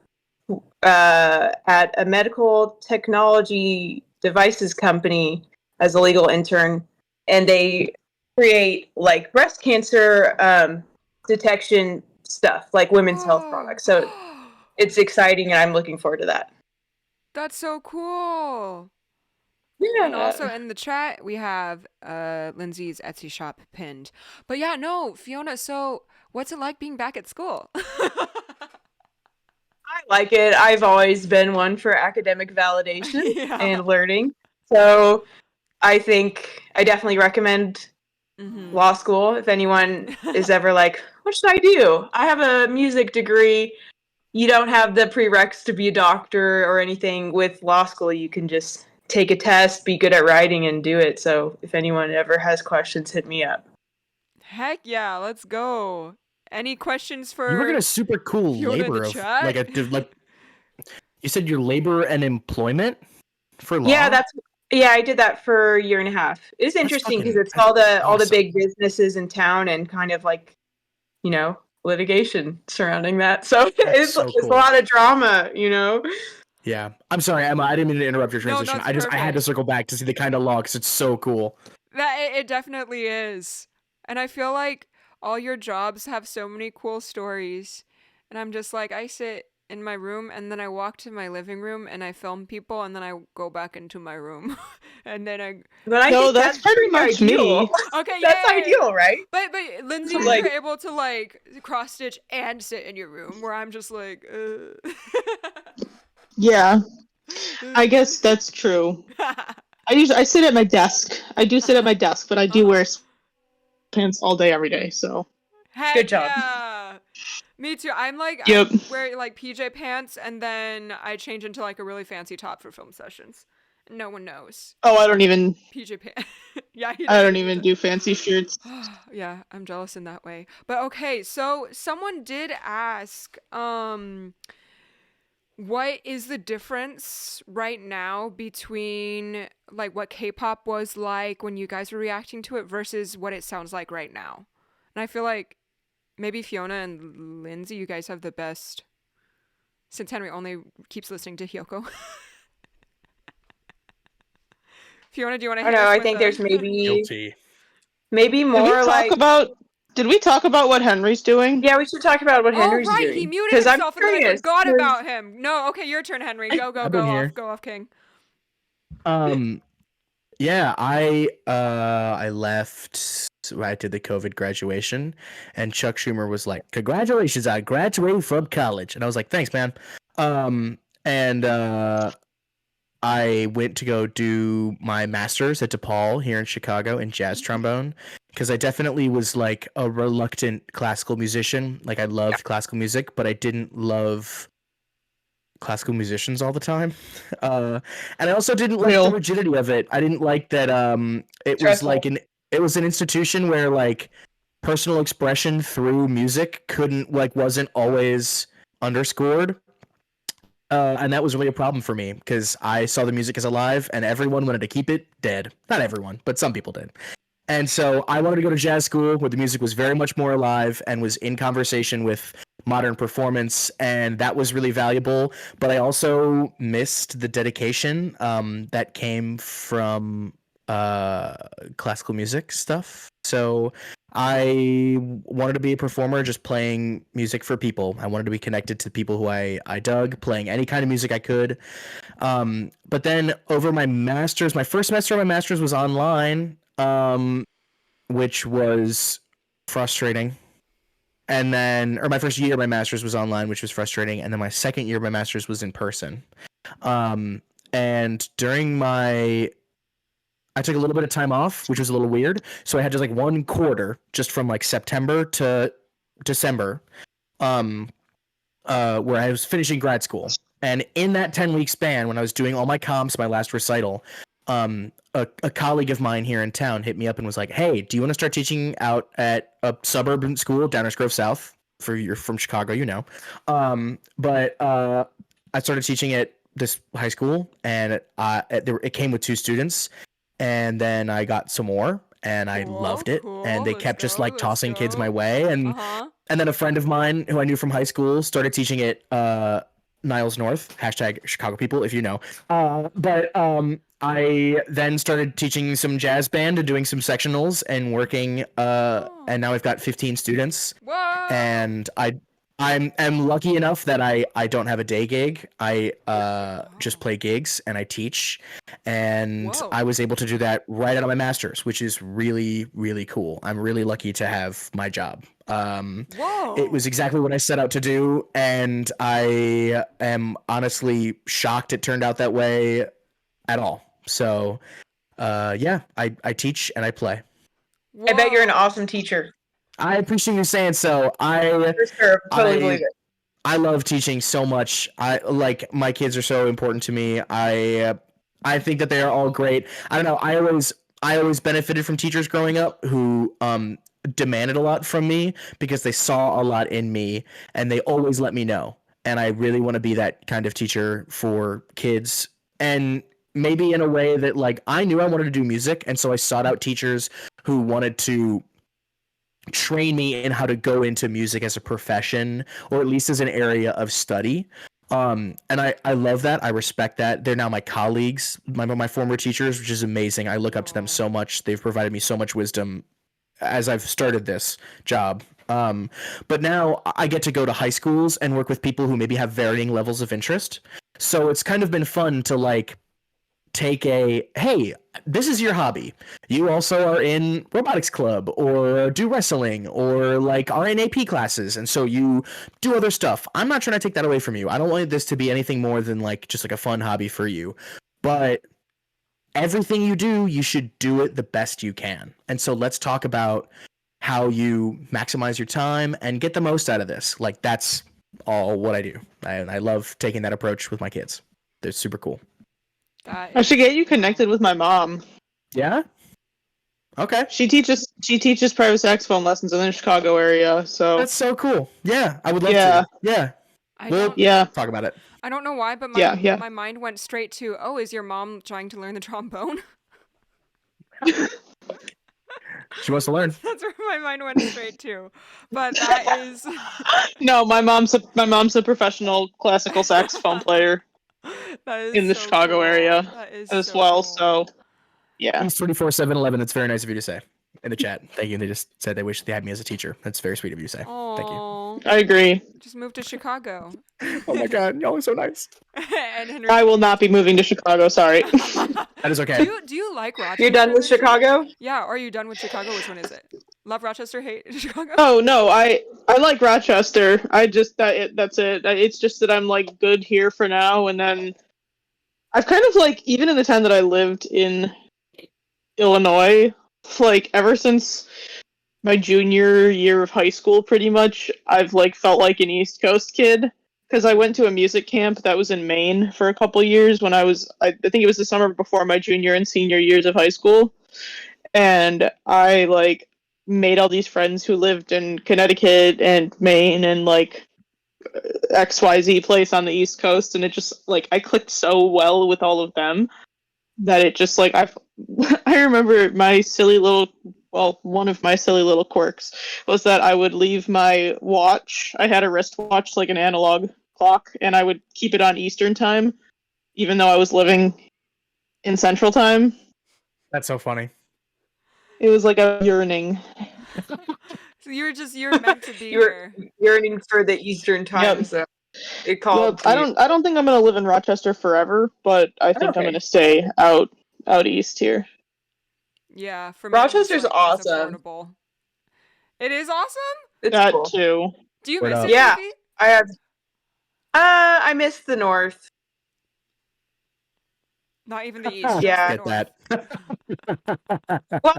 at a medical technology devices company as a legal intern, and they create like breast cancer detection stuff, like women's health products. So it's exciting, and I'm looking forward to that. That's so cool. Yeah. And also in the chat, we have Lindsey's Etsy shop pinned. But yeah, no, Fiona, so what's it like being back at school? I like it. I've always been one for academic validation and learning. So I think I definitely recommend law school if anyone is ever like, what should I do? I have a music degree. You don't have the prereqs to be a doctor or anything. With law school, you can just take a test, be good at writing, and do it. So if anyone ever has questions, hit me up. Heck yeah, let's go. Any questions for You were in a super cool Fiona labor of chat? like you said your labor and employment for law? Yeah, I did that for a year and a half. It's interesting because it's all the big businesses in town and kind of like, you know, litigation surrounding that. So it's cool. a lot of drama, you know. Yeah, I'm sorry, Emma. I didn't mean to interrupt your transition. No, I had to circle back to see the kind of law because it's so cool. It definitely is, and I feel like all your jobs have so many cool stories, and I'm just like, I sit in my room and then I walk to my living room and I film people and then I go back into my room and then that's pretty much ideal. Me. Okay, that's ideal, right? But Lindsey, like, you're able to like cross stitch and sit in your room, where I'm just like, Yeah, I guess that's true. I sit at my desk. I do sit at my desk, but I do wear pants all day, every day. So good job. Yeah. Me too. I'm like, Yep. I wear like PJ pants and then I change into like a really fancy top for film sessions. No one knows. Oh, I don't even PJ pants. Yeah, I don't even do fancy shirts. Yeah, I'm jealous in that way. But okay, so someone did ask, what is the difference right now between like what K-pop was like when you guys were reacting to it versus what it sounds like right now? And I feel like maybe Fiona and Lindsey, you guys have the best, since Henry only keeps listening to Hyoko. Fiona, do you want to? I think there's maybe more Did we talk about what Henry's doing? Yeah, we should talk about what Henry's doing. He muted himself and then I forgot about him. No, okay, your turn, Henry. Go off, King. Yeah, I left. I did the COVID graduation, and Chuck Schumer was like, "Congratulations, I graduated from college," and I was like, "Thanks, man." I went to go do my master's at DePaul here in Chicago in jazz trombone, because I definitely was like a reluctant classical musician. Like I loved classical music, but I didn't love classical musicians all the time. And I also didn't like the rigidity of it. I didn't like that it was like it was an institution where like personal expression through music wasn't always underscored. And that was really a problem for me because I saw the music as alive and everyone wanted to keep it dead. Not everyone, but some people did. And so I wanted to go to jazz school where the music was very much more alive and was in conversation with modern performance, and that was really valuable. But I also missed the dedication that came from classical music stuff. So I wanted to be a performer, just playing music for people. I wanted to be connected to people who I dug, playing any kind of music I could. But then over my first semester of my master's was online, which was frustrating. And then, or my first year of my master's was online, which was frustrating. And then my second year of my master's was in person. And during I took a little bit of time off, which was a little weird. So I had just like one quarter, just from like September to December, where I was finishing grad school. And in that 10-week span, when I was doing all my comps, my last recital, a colleague of mine here in town hit me up and was like, "Hey, do you want to start teaching out at a suburban school, Downers Grove South? You're from Chicago, you know." But I started teaching at this high school, and it came with 2 students. And then I got some more, and I loved it. And they kept just like tossing kids my way. And then a friend of mine who I knew from high school started teaching it Niles North, hashtag Chicago people, if you know. But I then started teaching some jazz band and doing some sectionals and working. And now I've got 15 students. Whoa! And I'm lucky enough that I don't have a day gig. I just play gigs and I teach, and I was able to do that right out of my master's, which is really, really cool. I'm really lucky to have my job. It was exactly what I set out to do, and I am honestly shocked it turned out that way at all. So, yeah, I teach and I play. Whoa. I bet you're an awesome teacher. I appreciate you saying so. For sure, totally believe it. I love teaching so much. I like my kids are so important to me. I think that they are all great. I don't know. I always benefited from teachers growing up who demanded a lot from me because they saw a lot in me and they always let me know. And I really want to be that kind of teacher for kids, and maybe in a way that like I knew I wanted to do music, and so I sought out teachers who wanted to train me in how to go into music as a profession, or at least as an area of study. And I love that. I respect that. They're now my colleagues, my former teachers, which is amazing. I look up to them so much. They've provided me so much wisdom as I've started this job. But now I get to go to high schools and work with people who maybe have varying levels of interest. So it's kind of been fun to like take hey, this is your hobby. You also are in robotics club or do wrestling or like are in AP classes, and so you do other stuff. I'm not trying to take that away from you. I don't want this to be anything more than like just like a fun hobby for you. But everything you do, you should do it the best you can. And so let's talk about how you maximize your time and get the most out of this. Like that's all what I do. I love taking that approach with my kids. They're super cool. I should get you connected with my mom. Yeah? Okay. She teaches private saxophone lessons in the Chicago area, so that's so cool. Yeah, I would love to. Yeah. We'll talk about it. I don't know why, but my mind went straight to, oh, is your mom trying to learn the trombone? She wants to learn. That's where my mind went straight to. But that is No, my mom's a professional classical saxophone player. In the Chicago area as well, so yeah. It's 24/7/11. It's very nice of you to say in the chat. Thank you. They just said they wish they had me as a teacher. That's very sweet of you to say. Aww. Thank you. I agree. Just moved to Chicago. Oh my god, y'all are so nice. And Henry... I will not be moving to Chicago, sorry. That is okay. Do you like Rochester? You're done with Chicago? Yeah, are you done with Chicago? Which one is it? Love Rochester, hate Chicago? Oh no, I like Rochester. I just that's it. It's just that I'm like good here for now, and then I've kind of like, even in the time that I lived in Illinois, like ever since my junior year of high school, pretty much, I've like felt like an East Coast kid, because I went to a music camp that was in Maine for a couple years when I think it was the summer before my junior and senior years of high school, and I like made all these friends who lived in Connecticut and Maine and like XYZ place on the East Coast, and it just like I clicked so well with all of them that it just like I remember my silly little one of my silly little quirks was that I would leave my watch. I had a wristwatch, like an analog clock, and I would keep it on Eastern time even though I was living in Central time. That's so funny. It was like a yearning. So you're meant to be here. Yearning for the Eastern time, so it called. I don't think I'm gonna live in Rochester forever, but I think I'm gonna stay out east here. Yeah, for me, Rochester's awesome. It is awesome. It's that cool. too. Do you miss it? Yeah, Sophie? I have. I miss the North. Not even the East. Yeah, get that. Well,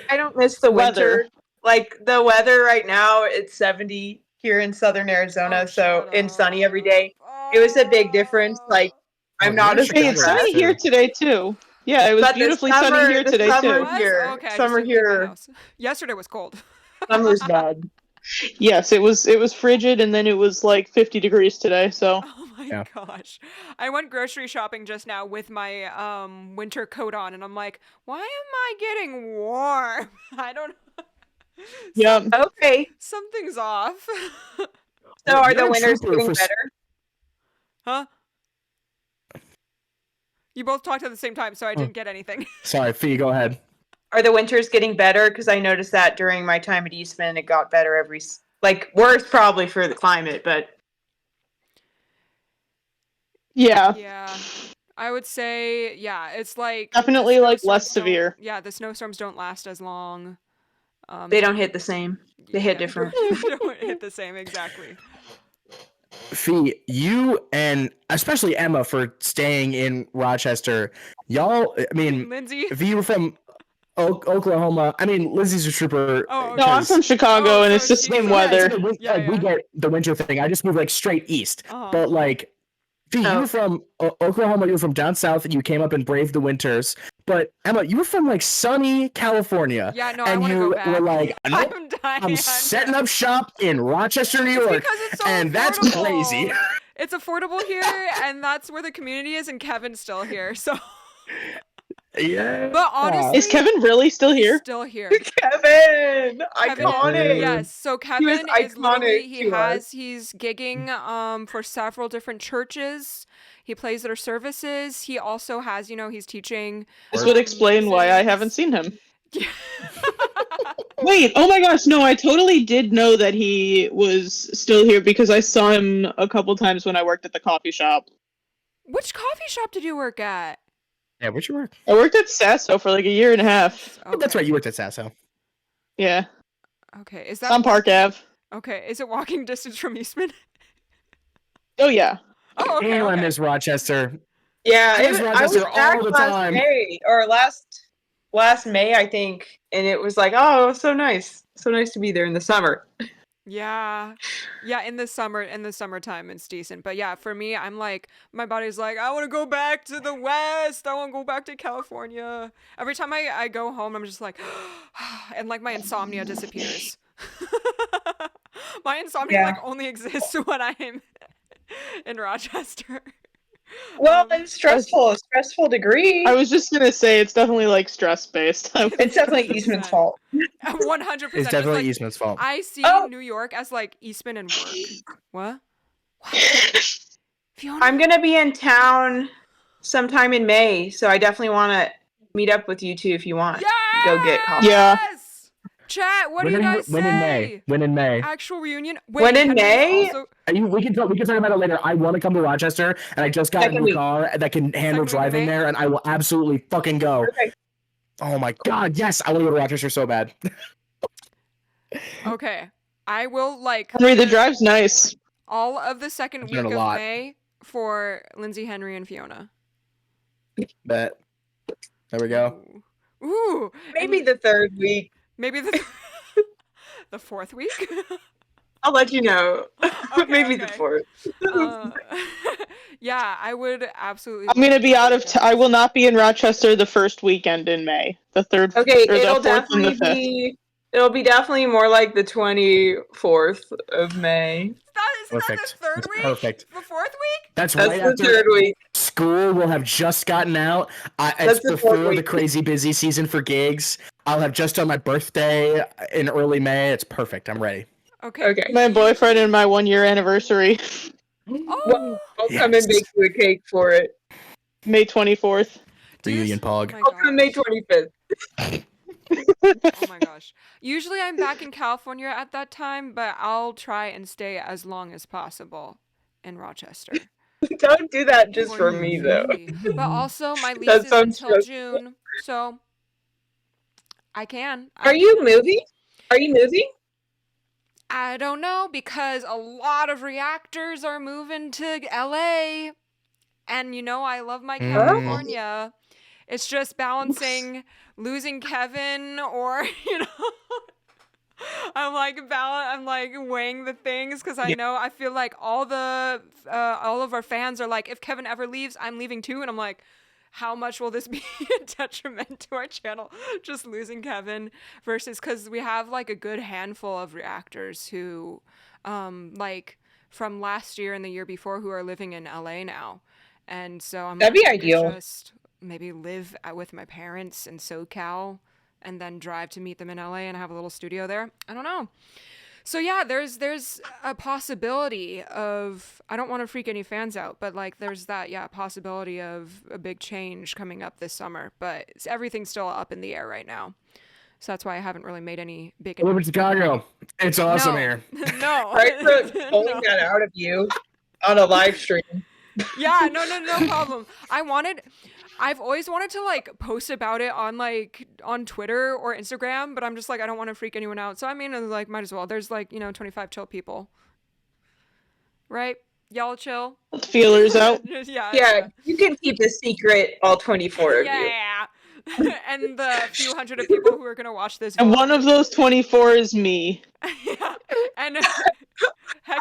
I don't miss the winter. Like the weather right now, it's 70 here in southern Arizona, and sunny every day. It was a big difference. Like I'm not as Hey, it's sunny here today too. Yeah, it was beautifully sunny here today too. Okay, summer here. Yesterday was cold. Summer's bad. Yes, it was frigid, and then it was like 50 degrees today. So. Oh my gosh, I went grocery shopping just now with my winter coat on, and I'm like, why am I getting warm? I don't know. Yeah. Okay. Something's off. So are the winters getting better? Huh? You both talked at the same time, so I didn't get anything. Sorry, Fee, go ahead. Are the winters getting better? Because I noticed that during my time at Eastman, it got better worse probably for the climate, but. Yeah. Yeah. I would say, yeah, it's like definitely like less severe. Yeah, the snowstorms don't last as long. They don't hit the same. They hit different. They don't hit the same, exactly. Fee, you and especially Emma for staying in Rochester. Y'all, I mean, Lindsey, if you were from Oklahoma, I mean, Lindsay's a trooper. Oh, no, I'm from Chicago, and it's the same weather. We get the winter thing. I just moved like straight east, but like, Fee, you were from Oklahoma. You were from down south, and you came up and braved the winters. But Emma, you were from like sunny California. Yeah, no, and I want to go back. Were like, nope, I'm setting up shop in Rochester, New York, it's so and affordable. That's crazy. It's affordable here, and that's where the community is, and Kevin's still here, so. Yeah. But honestly, is Kevin really still here? Still here. Kevin, iconic. Yes, so Kevin is literally he's gigging for several different churches. He plays their services. He also has, he's teaching. This would explain why I haven't seen him. Wait, oh my gosh, no, I totally did know that he was still here because I saw him a couple times when I worked at the coffee shop. Which coffee shop did you work at? Yeah, where'd you work? I worked at Sasso for like a year and a half. Okay. That's right, you worked at Sasso. Yeah. Okay, is that on Park Ave? Okay, is it walking distance from Eastman? Oh yeah. Oh, okay. I miss Rochester. Yeah, I miss Rochester all the time. Last May, I think, and it was like, oh, it was so nice to be there in the summer. Yeah, in the summertime it's decent, but yeah, for me, I'm like, my body's like, I want to go back to the West. I want to go back to California. Every time I go home, I'm just like, and like my insomnia disappears. My insomnia like only exists when I'm in Rochester. Well, it's stressful. A stressful degree. I was just gonna say it's definitely like stress based. It's definitely Eastman's fault. 100%. It's definitely Eastman's fault. I see New York as like Eastman and work. What? Fiona? I'm gonna be in town sometime in May, so I definitely want to meet up with you two if you want. Yes! Go get coffee. Yeah. Chat, what do you guys say? When in May? Actual reunion? When in May? We can talk about it later. I want to come to Rochester, and I just got a new car that can handle driving there, and I will absolutely fucking go. Okay. Oh my god, yes! I want to go to Rochester so bad. Okay. I will Henry, the drive's nice. All of the second week of May for Lindsey, Henry, and Fiona. Bet. There we go. Ooh. Maybe the third week. Maybe the fourth week? I'll let you know. Okay, Maybe the fourth. Yeah, I would absolutely. I'm gonna be out of. I will not be in Rochester the first weekend in May. The third. Okay, it'll definitely be. It'll be definitely more like the 24th of May. Perfect. That the third week? Perfect. The fourth week? That's right the after third week. School will have just gotten out. It's before the crazy busy season for gigs. I'll have just done my birthday in early May. It's perfect. I'm ready. Okay. My boyfriend and my 1-year anniversary. Oh, I'll come and bake you a cake for it. May 24th. Reunion Pog. I'll come May 25th. Oh my gosh. Usually I'm back in California at that time, but I'll try and stay as long as possible in Rochester. Don't do that just for me, though. But also, my lease is until June, so I can. Are you moving? I don't know, because a lot of reactors are moving to LA, and I love my California. It's just balancing losing Kevin or, I'm like weighing the things, because I feel like all of our fans are like, if Kevin ever leaves, I'm leaving too. And I'm like, how much will this be a detriment to our channel, just losing Kevin, versus, because we have like a good handful of reactors who from last year and the year before who are living in LA now. And so that'd be ideal. Just maybe live with my parents in SoCal and then drive to meet them in LA and have a little studio there. I don't know. So yeah, there's a possibility of, I don't want to freak any fans out, but like there's that possibility of a big change coming up this summer, but everything's still up in the air right now. So that's why I haven't really made any big Over Chicago. It's awesome here. No. Right for pulling that out of you on a live stream. Yeah, no problem. I've always wanted to like post about it on Twitter or Instagram, but I'm just like, I don't want to freak anyone out. So I mean, like, might as well. There's like, 25 chill people. Right? Y'all chill. Feelers out. Yeah, you can keep a secret, all 24 of you. Yeah. And the few hundred of people who are going to watch this. And one of those 24 is me. Yeah. And heck,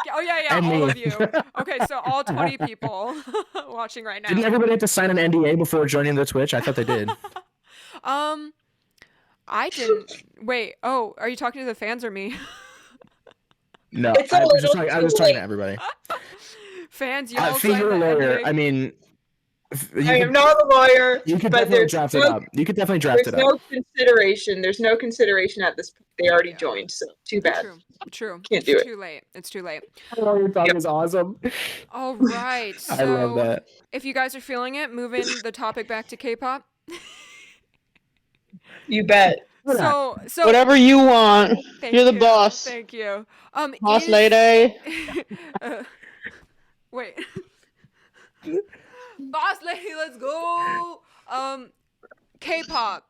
And all me. of you. Okay, so all 20 people watching right now. Didn't everybody have to sign an NDA before joining the Twitch? I thought they did. I didn't. Wait. Oh, are you talking to the fans or me? No, I was talking to everybody. Fans, y'all Fee, you're a lawyer. I mean, I am not a lawyer. You could definitely draft it up. You could definitely draft it up. There's no consideration. There's no consideration at this point. They already joined, so too bad. True. Can't do it. It's too late. Oh, your talk is awesome. All right. So I love that. If you guys are feeling it, moving the topic back to K-pop. You bet. So whatever you want. You're the boss. Thank you. Boss lady. Wait. Boss lady, let's go. K-pop.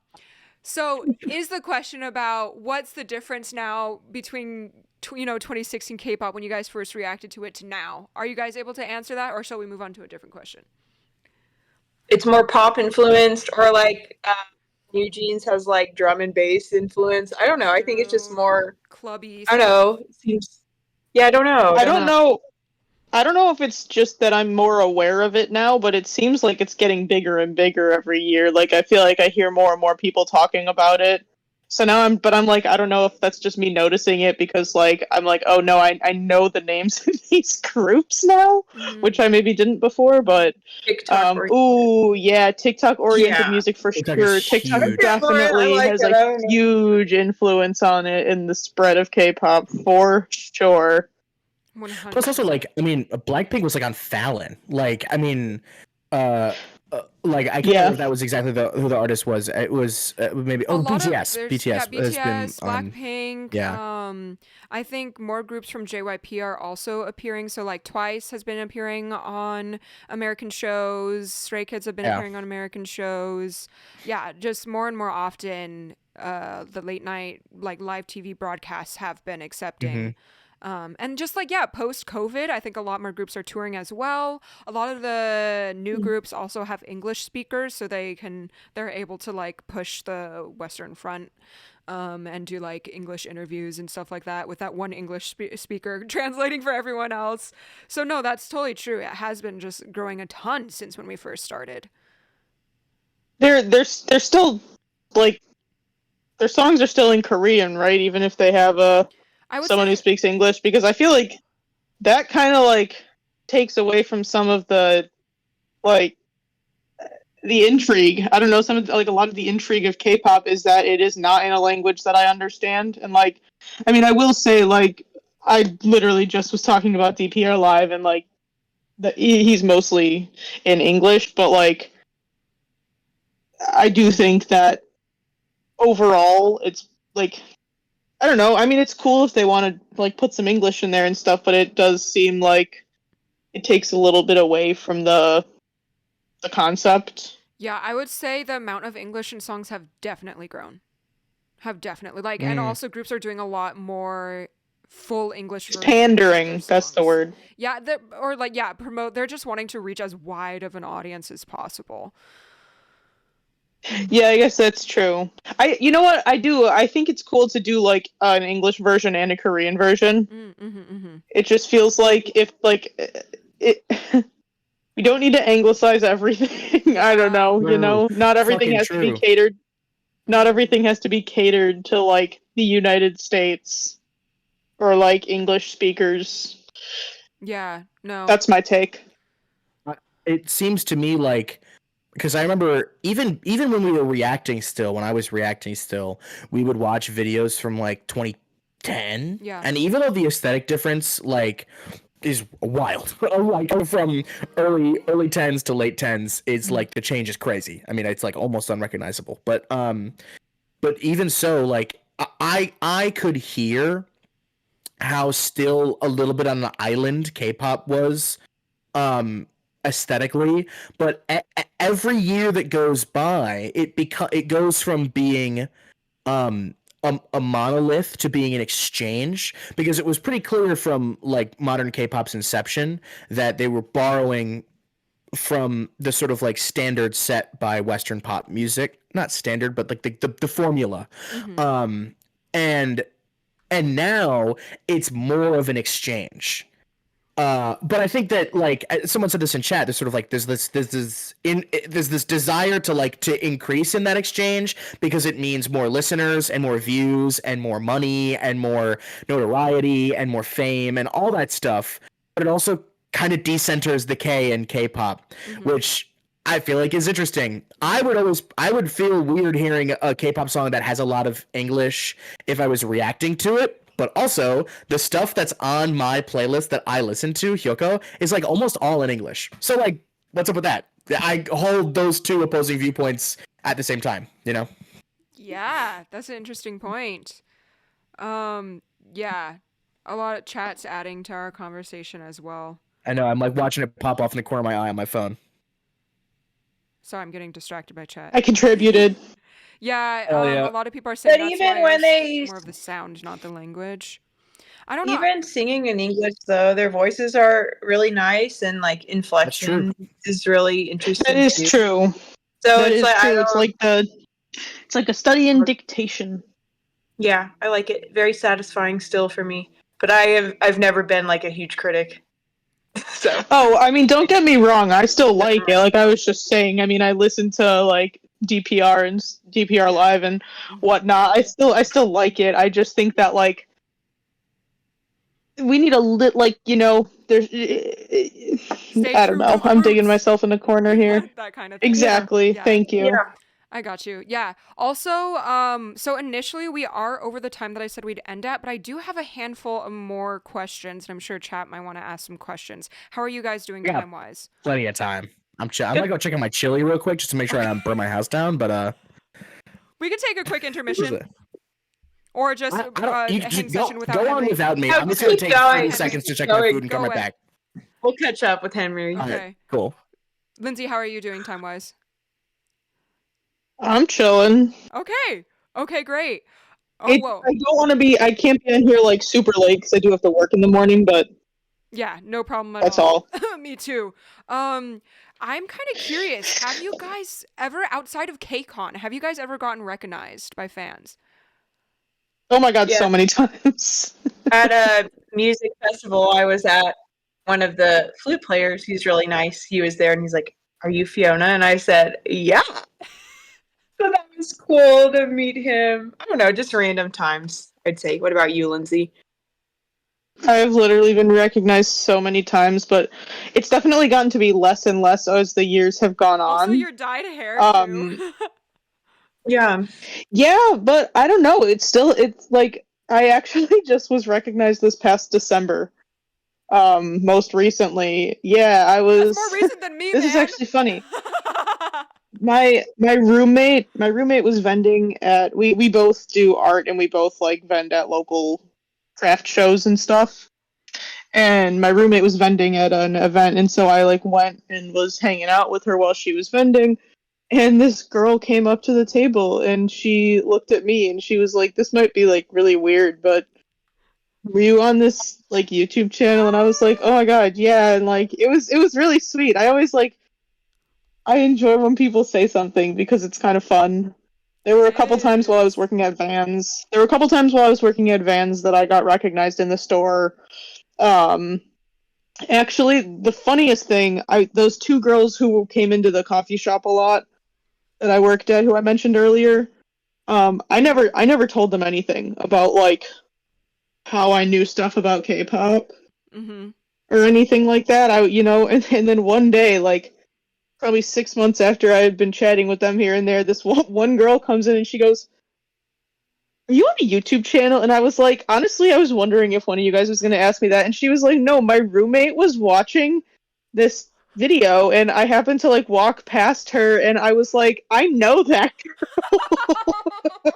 So is the question about what's the difference now between 2016 K-pop when you guys first reacted to it to now? Are you guys able to answer that, or shall we move on to a different question? It's more pop influenced, or like New Jeans has like drum and bass influence. I don't know. I think it's just more clubby. I don't know. It seems. Yeah, I don't know. I don't know. I don't know if it's just that I'm more aware of it now, but it seems like it's getting bigger and bigger every year. Like, I feel like I hear more and more people talking about it. So now I'm like, I don't know if that's just me noticing it because, like, I'm like, oh no, I know the names of these groups now, which I maybe didn't before, but TikTok-oriented music for sure. TikTok definitely has a huge influence on it in the spread of K-pop for sure. 100%. Plus, also, like, I mean, Blackpink was like on Fallon. Like, I mean, like I can't remember if that was exactly who the artist was. It was maybe BTS. BTS has been Blackpink. I think more groups from JYP are also appearing. So like Twice has been appearing on American shows. Stray Kids have been appearing on American shows. Yeah, just more and more often. The late night like live TV broadcasts have been accepting. And just like, post-COVID, I think a lot more groups are touring as well. A lot of the new groups also have English speakers, so they're able to like push the Western front and do like English interviews and stuff like that with that one English speaker translating for everyone else. So no, that's totally true. It has been just growing a ton since when we first started. They're still like their songs are still in Korean, right? Even if they have someone who speaks English, because I feel like that kind of like takes away from some of the like the intrigue. I don't know, some of the, like a lot of the intrigue of K-pop is that it is not in a language that I understand. And like, I mean, I will say like I literally just was talking about DPR Live and like he's mostly in English, but like I do think that overall it's like I don't know. I mean, it's cool if they want to like put some English in there and stuff, but it does seem like it takes a little bit away from the concept. Yeah, I would say the amount of English in songs have definitely grown. Like, and also groups are doing a lot more full English. Pandering, that's the word. Yeah, promote. They're just wanting to reach as wide of an audience as possible. Yeah, I guess that's true. You know what I do? I think it's cool to do like an English version and a Korean version. It just feels like if like it, we don't need to anglicize everything. I don't know. You know, not everything has to be catered. Not everything has to be catered to like the United States or like English speakers. Yeah, no. That's my take. It seems to me like. Because I remember even when we were reacting still, when I was reacting still, we would watch videos from like 10. Yeah. And even though the aesthetic difference like is wild, like from early 10s to late 10s, it's like the change is crazy. I mean, it's like almost unrecognizable. But even so, like I could hear how still a little bit on the island K-pop was aesthetically, but every year that goes by, it goes from being a monolith to being an exchange, because it was pretty clear from like modern K-pop's inception that they were borrowing from the sort of like standard set by Western pop music, not standard, but like the formula. And now it's more of an exchange. But I think that like someone said this in chat, there's sort of like there's this desire to increase in that exchange because it means more listeners and more views and more money and more notoriety and more fame and all that stuff. But it also kind of decenters the K in K-pop, which I feel like is interesting. I would feel weird hearing a K-pop song that has a lot of English if I was reacting to it. But also, the stuff that's on my playlist that I listen to, Hyoko, is like almost all in English. So like, what's up with that? I hold those two opposing viewpoints at the same time, you know? Yeah, that's an interesting point. Yeah, a lot of chats adding to our conversation as well. I know, I'm like watching it pop off in the corner of my eye on my phone. Sorry, I'm getting distracted by chat. I contributed. Yeah, yeah. A lot of people are saying But that's even why when it's more of the sound, not the language. I don't know. Even singing in English, though, their voices are really nice and like inflection is really interesting. That is true. So that it's is like true. It's like a study in dictation. Yeah, I like it. Very satisfying still for me. But I've never been like a huge critic. So. Oh, I mean, don't get me wrong. I still like it. Like I was just saying. I mean, I listen to like DPR and DPR Live and whatnot. I still like it. I just think that like we need a lit, like, you know, there's. I don't know. I'm digging myself in the corner here. That kind of thing. Exactly. Yeah. Thank you. Yeah. I got you. Yeah. Also, so initially we are over the time that I said we'd end at, but I do have a handful of more questions, and I'm sure chat might want to ask some questions. How are you guys doing time-wise? Plenty of time. I'm gonna go check on my chili real quick just to make sure I don't burn my house down, but we could take a quick intermission. Or just a hang session without Henry. Go on without me. I'm just gonna take 30 seconds to check my food and come right back. We'll catch up with Henry. Okay. Right, cool. Lindsey, how are you doing time-wise? I'm chilling. Okay, great. Whoa. I can't be in here like super late because I do have to work in the morning, but yeah, no problem at all. That's all. Me too. I'm kind of curious. Have you guys ever, outside of KCON, have you guys ever gotten recognized by fans? Oh my god, so many times. At a music festival I was at, one of the flute players, he's really nice. He was there and he's like, "Are you Fiona?" And I said, "Yeah." So that was cool to meet him. I don't know, just random times, I'd say. What about you, Lindsey? I've literally been recognized so many times, but it's definitely gotten to be less and less as the years have gone on. Also, your dyed hair, too. Yeah. Yeah, but I don't know. It's like, I actually just was recognized this past December. Most recently. Yeah, I was... That's more recent than me, This is actually funny. My roommate was vending at we both do art and we both like vend at local craft shows and stuff. And my roommate was vending at an event, and so I like went and was hanging out with her while she was vending. And this girl came up to the table and she looked at me and she was like, "This might be like really weird, but were you on this like YouTube channel?" And I was like, "Oh my god, yeah." And like it was really sweet. I enjoy when people say something because it's kind of fun. There were a couple times while I was working at Vans. That I got recognized in the store. Actually, the funniest thing, those two girls who came into the coffee shop a lot that I worked at, who I mentioned earlier, I never told them anything about like how I knew stuff about K-pop or anything like that. And then one day, like probably 6 months after I had been chatting with them here and there, this one girl comes in and she goes, are you on a YouTube channel? And I was like, honestly, I was wondering if one of you guys was going to ask me that. And she was like, no, my roommate was watching this video and I happened to like walk past her and I was like, I know that girl.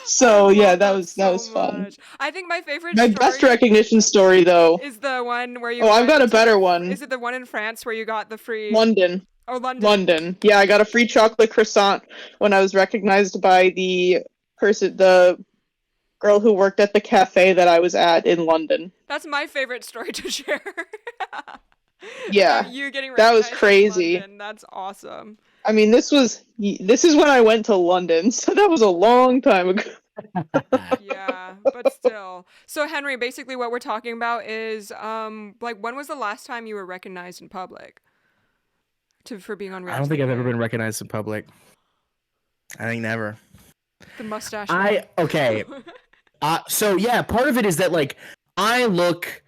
So yeah, that was fun. I think my favorite My best recognition story though is the one where you I've got a better one. Is it the one in France where you got the free London? Oh, London. London. Yeah, I got a free chocolate croissant when I was recognized by the girl who worked at the cafe that I was at in London. That's my favorite story to share. Yeah. You getting that was crazy. That's awesome. I mean, this is when I went to London, so that was a long time ago. Yeah, but still. So Henry, basically what we're talking about is like when was the last time you were recognized in public? For being on React. I don't think I've ever been recognized in public. I think never. The mustache. Okay. So yeah, part of it is that like I look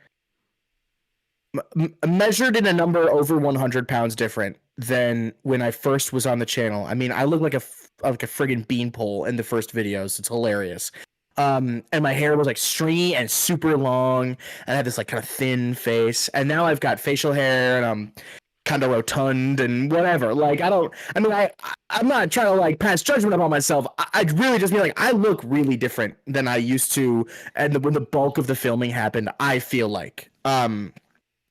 measured in a number over 100 pounds different than when I first was on the channel. I mean, I look like a friggin' beanpole in the first videos. It's hilarious. And my hair was like stringy and super long, and I had this like kind of thin face. And now I've got facial hair, and I'm kind of rotund and whatever. Like I'm not trying to like pass judgment upon myself. I really just mean like I look really different than I used to, and when the bulk of the filming happened, I feel like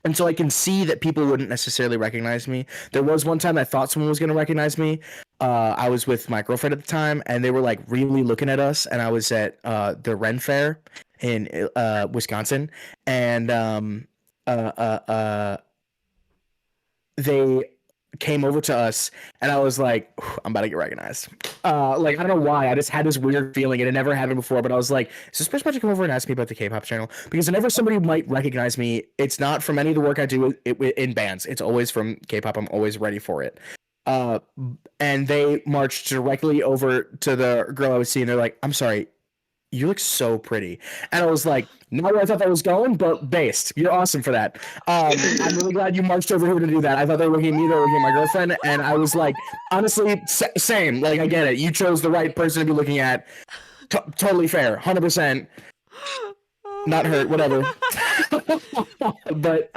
and so I can see that people wouldn't necessarily recognize me. There was one time I thought someone was going to recognize me. I was with my girlfriend at the time, and they were like really looking at us, and I was at the Ren Fair in Wisconsin, and they came over to us, and I was like, I'm about to get recognized. Like, I don't know why. I just had this weird feeling. It had never happened before, but I was like, is this person about to come over and ask me about the K-pop channel? Because whenever somebody might recognize me, it's not from any of the work I do in bands. It's always from K-pop. I'm always ready for it. And they marched directly over to the girl I was seeing. They're like, I'm sorry, you look so pretty. And I was like, not where I thought that was going, but based. You're awesome for that. I'm really glad you marched over here to do that. I thought they were looking at me, they were looking at my girlfriend, and I was like, honestly, same. Like, I get it. You chose the right person to be looking at. Totally fair. 100%. Not hurt, whatever. But,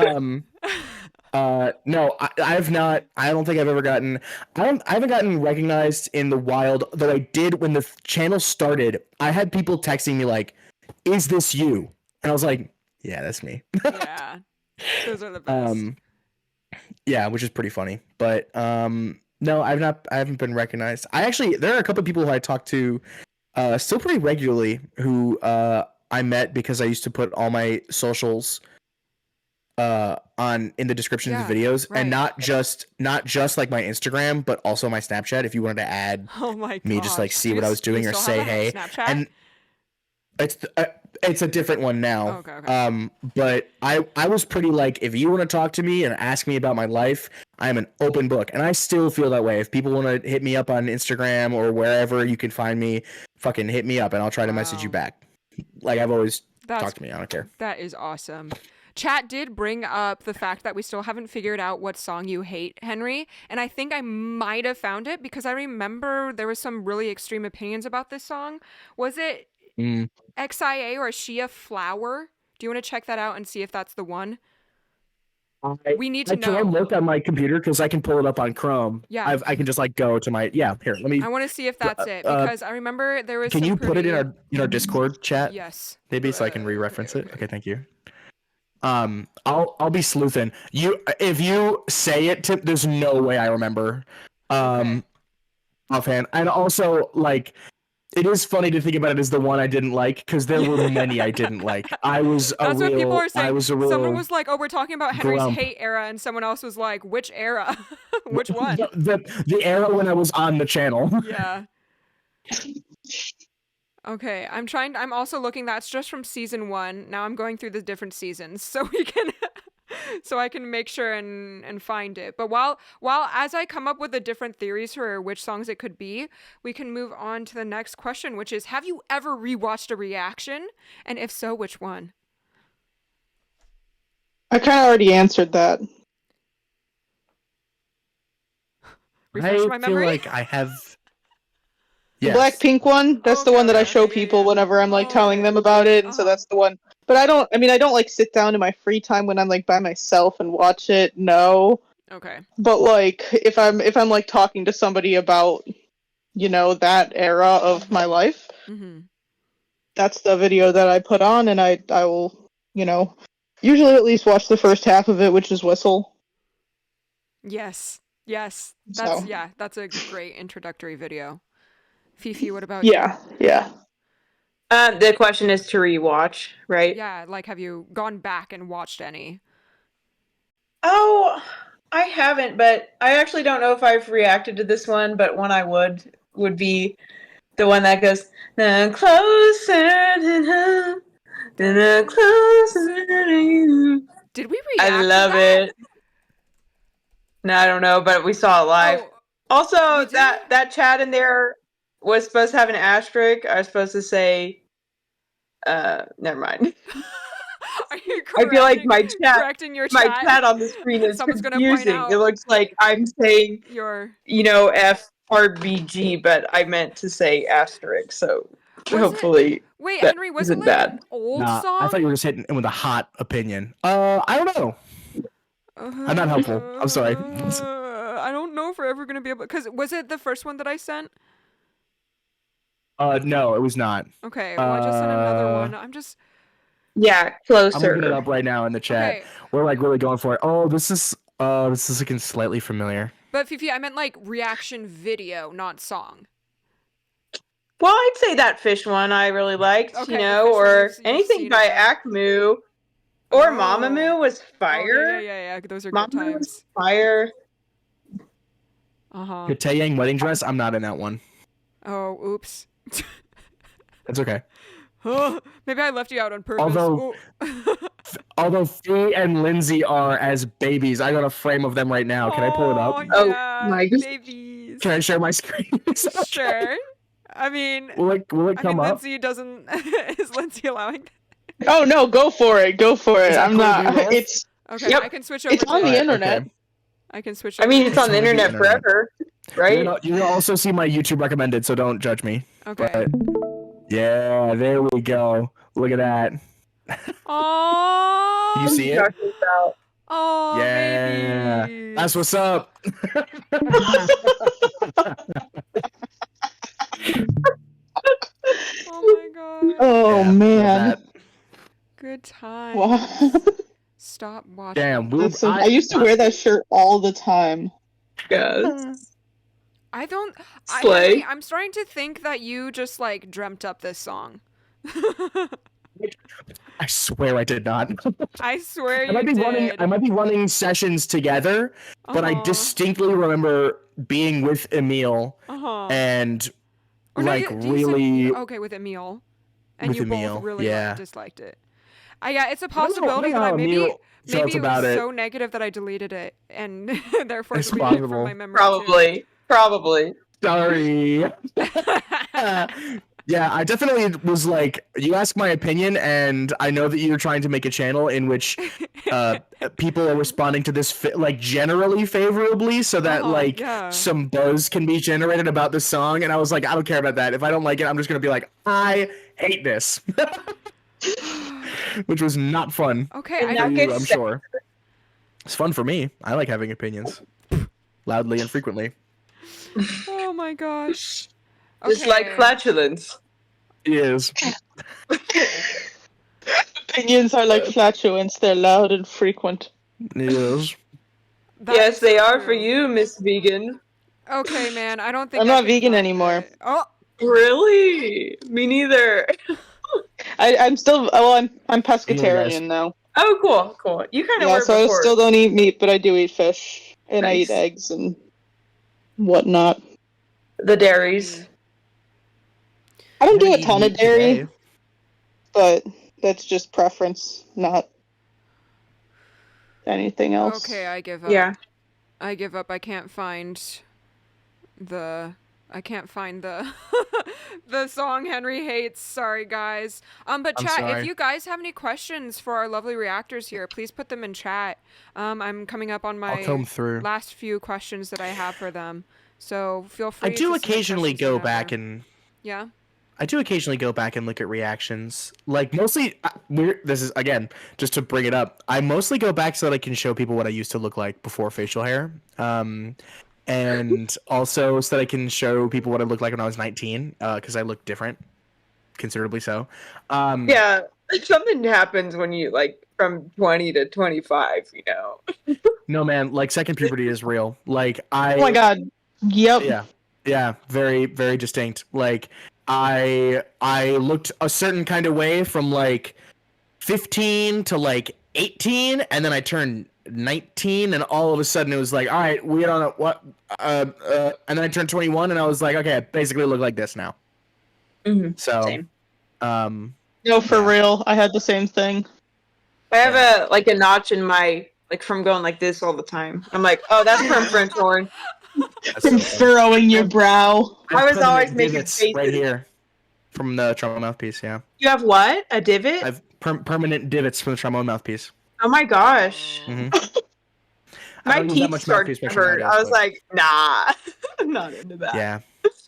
no, I don't think I've ever gotten, I haven't gotten recognized in the wild, though I did when the channel started. I had people texting me like, is this you? And I was like, yeah, that's me. Yeah. Those are the best. Yeah, which is pretty funny. But, no, I haven't been recognized. There are a couple of people who I talk to, still pretty regularly who, I met because I used to put all my socials in the description of the videos, right. And not just like my Instagram, but also my Snapchat. If you wanted to add me, just like see what I was doing or say hey. Snapchat? And it's a different one now. Okay. But I was pretty like, if you want to talk to me and ask me about my life, I'm an open book, and I still feel that way. If people want to hit me up on Instagram or wherever you can find me, fucking hit me up, and I'll try to message you back. Like I've always talked to me. I don't care. That is awesome. Chat did bring up the fact that we still haven't figured out what song you hate, Henry. And I think I might have found it because I remember there was some really extreme opinions about this song. Was it XIA or Shia Flower? Do you want to check that out and see if that's the one? We need to know. I can look on my computer because I can pull it up on Chrome. Yeah. I can just like go to my, here, let me. I want to see if that's it because I remember there was Can you put it in our Discord chat? Yes. Maybe so I can re-reference it. Okay, thank you. I'll be sleuthing. If you say it, there's no way I remember. Offhand. And also, like, it is funny to think about it as the one I didn't like because there were many I didn't like. That's what people are saying. Someone was like, "Oh, we're talking about Henry's hate era," and someone else was like, "Which era? Which one?" The era when I was on the channel. Yeah. Okay, I'm also looking, that's just from season 1. Now I'm going through the different seasons so we can so I can make sure and find it. But while as I come up with the different theories for which songs it could be, we can move on to the next question, which is, have you ever rewatched a reaction? And if so, which one? I kind of already answered that. Refresh my memory? I feel like I have. Yes. The Blackpink one, that's the one that I show people whenever I'm like telling them about it, and so that's the one. But I don't like sit down in my free time when I'm like by myself and watch it. No. Okay. But like if I'm like talking to somebody about, that era of my life, that's the video that I put on, and I will, usually at least watch the first half of it, which is Whistle. Yes. That's a great introductory video. Fifi, what about you? Yeah. The question is to rewatch, right? Yeah, like have you gone back and watched any? Oh, I haven't, but I actually don't know if I've reacted to this one, but one I would be the one that goes, "The closer than home, the closer to you." Did we react I love to that? it. No, I don't know, but we saw it live. Also, that chat in there was supposed to have an asterisk. I was supposed to say, never mind. Are you I feel like my chat on the screen is Someone's confusing. Gonna point out it looks like I'm saying your FRBG, but I meant to say asterisk. So hopefully, wait, that Henry, was isn't it like bad. an old song? I thought you were just hitting in with a hot opinion. I don't know. I'm not helpful. I'm sorry. I don't know if we're ever gonna be able. Because was it the first one that I sent? No, it was not. Okay, well I just sent another one. I'm just. Yeah, closer. I'm looking it up right now in the chat. Okay. We're like really going for it. Oh, this is looking slightly familiar. But Fifi, I meant like reaction video, not song. Well, I'd say that fish one I really liked, Okay, or anything by Akmu or Mamamoo was fire. Yeah. Those are Mamamoo good times. was fire. The Taeyang wedding dress. I'm not in that one. Oh, oops. It's okay. Maybe I left you out on purpose. Although Fee and Lindsey are as babies, I got a frame of them right now. Can I pull it up? Yeah, my goodness. babies. Can I share my screen? Okay. Sure. I mean, will it come up? Lindsey doesn't. Is Lindsey allowing that? Oh no, go for it. I'm not. It's okay. Yep. I can switch over. It's on the internet. Okay. I can switch. I mean, it's on the internet forever, right? You'll also see my YouTube recommended, so don't judge me. Okay. But, yeah, there we go. Look at that. Oh. You see it? Oh, yeah. babies. That's what's up. Oh my god. Oh yeah, man. Good time. Wow. Stop watching. Damn, I used to wear that shirt all the time. Yes. I don't. Slay. I'm starting to think that you just like dreamt up this song. I swear I did not. I swear I might be running sessions together, but I distinctly remember being with Emil and really okay with Emil, and with you Emil, both really disliked it. Yeah, it's a possibility that maybe it was so negative that I deleted it and therefore deleted it from my memory. Probably. Sorry. Yeah, I definitely was like, you asked my opinion, and I know that you're trying to make a channel in which people are responding to this generally favorably, so that some buzz can be generated about the song. And I was like, I don't care about that. If I don't like it, I'm just gonna be like, I hate this, which was not fun. Okay, I'm sure it's fun for me. I like having opinions, loudly and frequently. Oh my gosh. Just like flatulence. It is. Opinions are like flatulence. They're loud and frequent. It is. Yes, they are for you, Miss Vegan. Okay, man. I don't think I'm not vegan anymore. Oh, really? Me neither. I'm still. Well, I'm pescatarian now. Oh, cool. You kind of were so before. I still don't eat meat, but I do eat fish, and I eat eggs and whatnot. The dairies. I don't do a ton of dairy, but that's just preference, not anything else. Okay, I give up. Yeah. I give up. I can't find the the song Henry hates. Sorry, guys. But chat, if you guys have any questions for our lovely reactors here, please put them in chat. I'm coming up on my last few questions that I have for them. So feel free. I do occasionally go back and yeah. I do occasionally go back and look at reactions. Like mostly, this is again just to bring it up. I mostly go back so that I can show people what I used to look like before facial hair, and also so that I can show people what I looked like when I was 19, because I look different, considerably so. Yeah, something happens when you like from 20 to 25. You know. No man, like second puberty is real. Like Oh my god. Yep. Yeah, very very distinct. Like I looked a certain kind of way from like 15 to like 18, and then I turned 19, and all of a sudden it was like, all right, we don't know what, and then I turned 21, and I was like, okay, I basically look like this now. Mm-hmm. So, same. No, for real, I had the same thing. I have a notch in my from going like this all the time. I'm like, oh, that's from French horn. From furrowing your brow. I was always making faces right here from the trombone mouthpiece. Yeah. You have what? A divot? I've permanent divots from the trombone mouthpiece. Oh my gosh. Mm-hmm. My teeth started to hurt. I was like, nah, I'm not into that. Yeah,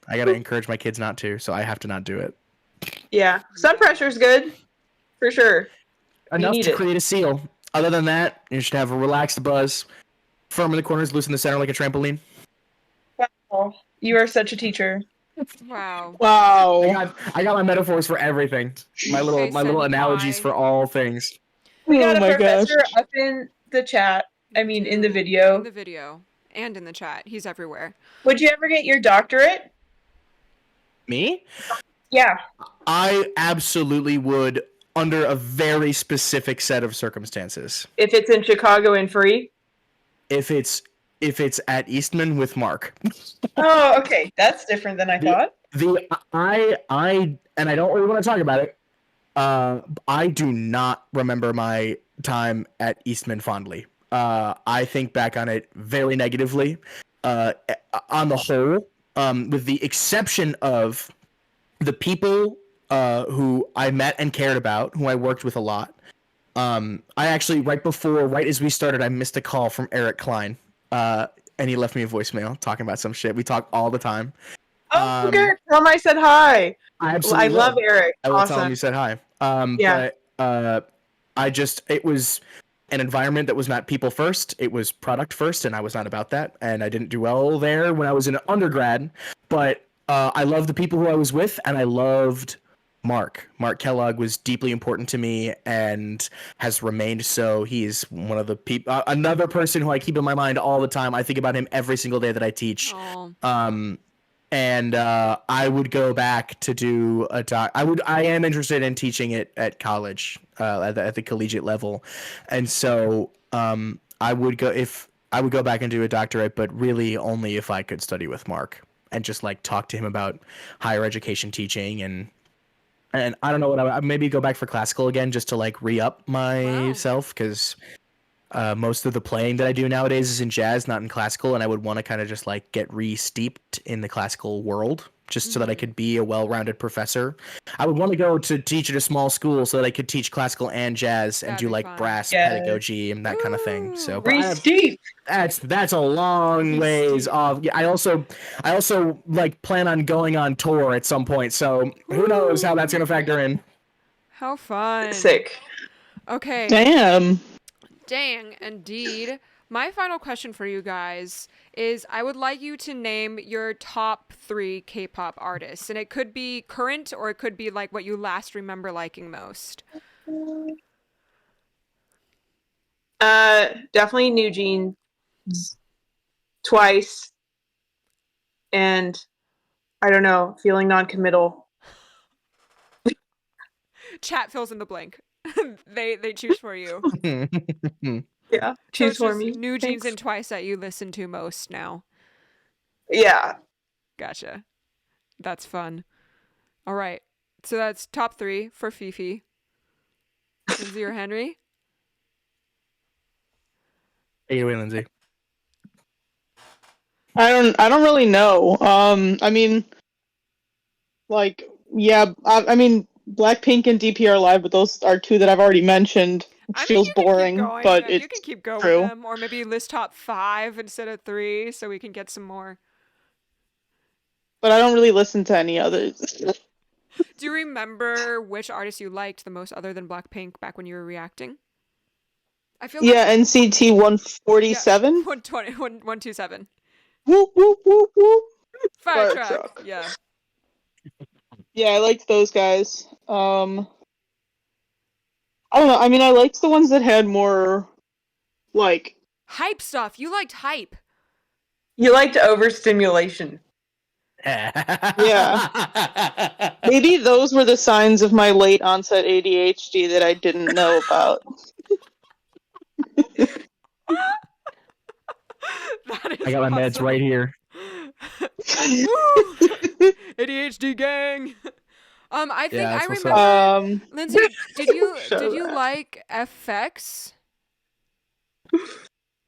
I gotta encourage my kids not to, so I have to not do it. Yeah, sun pressure is good, for sure. Enough to create a seal. Other than that, you should have a relaxed buzz, firm in the corners, loose in the center like a trampoline. Wow, you are such a teacher. Wow. I got my metaphors for everything. My little analogies for all things. We got a professor up in the chat. I mean, in the video. In the video. And in the chat. He's everywhere. Would you ever get your doctorate? Me? Yeah. I absolutely would, under a very specific set of circumstances. If it's in Chicago and free? If it's at Eastman with Mark. Oh, okay. That's different than I thought. And I don't really want to talk about it. I do not remember my time at Eastman fondly. I think back on it very negatively. On the whole, with the exception of the people who I met and cared about, who I worked with a lot. I actually, right as we started, I missed a call from Eric Klein. And he left me a voicemail talking about some shit. We talk all the time. Oh, Eric, tell him I said hi. I love Eric. I will tell him you said hi. Yeah. But it was an environment that was not people first. It was product first, and I was not about that. And I didn't do well there when I was in undergrad. But I loved the people who I was with, and I loved Mark. Mark Kellogg was deeply important to me and has remained so. He's one of the people, another person who I keep in my mind all the time. I think about him every single day that I teach. And I would go back to do I am interested in teaching it at college, at the collegiate level. And so I would go back and do a doctorate, but really only if I could study with Mark and just like talk to him about higher education teaching and I don't know what I maybe go back for classical again just to like re-up myself because most of the playing that I do nowadays is in jazz, not in classical, and I would want to kind of just like get re-steeped in the classical world just so that I could be a well-rounded professor. I would want to go to teach at a small school so that I could teach classical and jazz and do like brass pedagogy and that kind of thing. So re-steep. That's a long ways off. I also like plan on going on tour at some point. So who knows how that's gonna factor in. How fun. Sick. Okay. Dang, indeed. My final question for you guys is I would like you to name your top 3 K-pop artists. And it could be current or it could be like what you last remember liking most. Definitely New Jeans, Twice, and I don't know, feeling non-committal. Chat fills in the blank. they choose for you. Yeah, choose for me. New Jeans and Twice that you listen to most now. Yeah. Gotcha. That's fun. All right. So that's top 3 for Fifi. Lindsey or Henry? Take it away, Lindsey. I don't really know. I mean, like, yeah, I mean, Blackpink and DPR Live, but those are 2 that I've already mentioned. Which feels boring, but it's you can keep going true. with them, or maybe list top 5 instead of 3, so we can get some more. but I don't really listen to any others. Do you remember which artist you liked the most other than Blackpink back when you were reacting? I feel like NCT 147. 127. Whoop whoop whoop whoop. Fire truck. Yeah. Yeah, I liked those guys. I don't know. I mean, I liked the ones that had more, like... hype stuff. You liked hype. You liked overstimulation. Yeah. Maybe those were the signs of my late onset ADHD that I didn't know about. That is I got my meds right here. ADHD gang. I think I remember. Lindsey, did you like FX?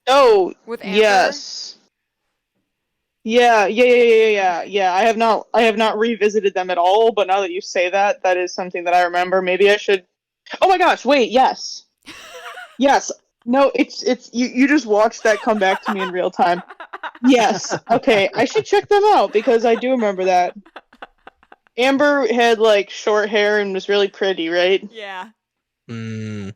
Oh, with Amber? Yes. Yeah. I have not revisited them at all, but now that you say that, that is something that I remember. Maybe I should. Oh my gosh! Wait, yes, yes. No, it's you just watched that come back to me in real time. Yes. Okay, I should check them out because I do remember that. Amber had like short hair and was really pretty, right? Yeah. Mm.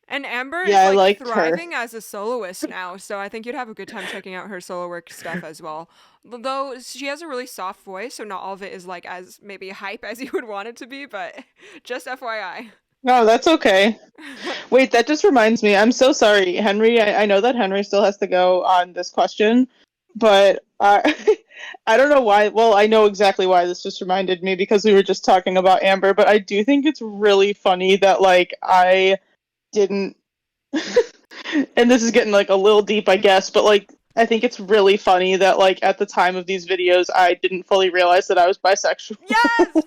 And Amber Yeah, is like I thriving as a soloist now, so I think you'd have a good time checking out her solo work stuff as well. Though she has a really soft voice, so not all of it is like as maybe hype as you would want it to be, but just FYI. No, that's okay. Wait, that just reminds me. I'm so sorry, Henry. I know that Henry still has to go on this question, but I don't know why. Well, I know exactly why this just reminded me because we were just talking about Amber, but I do think it's really funny that like I didn't and this is getting like a little deep, I guess, but like I think it's really funny that like at the time of these videos I didn't fully realize that I was bisexual. Yes!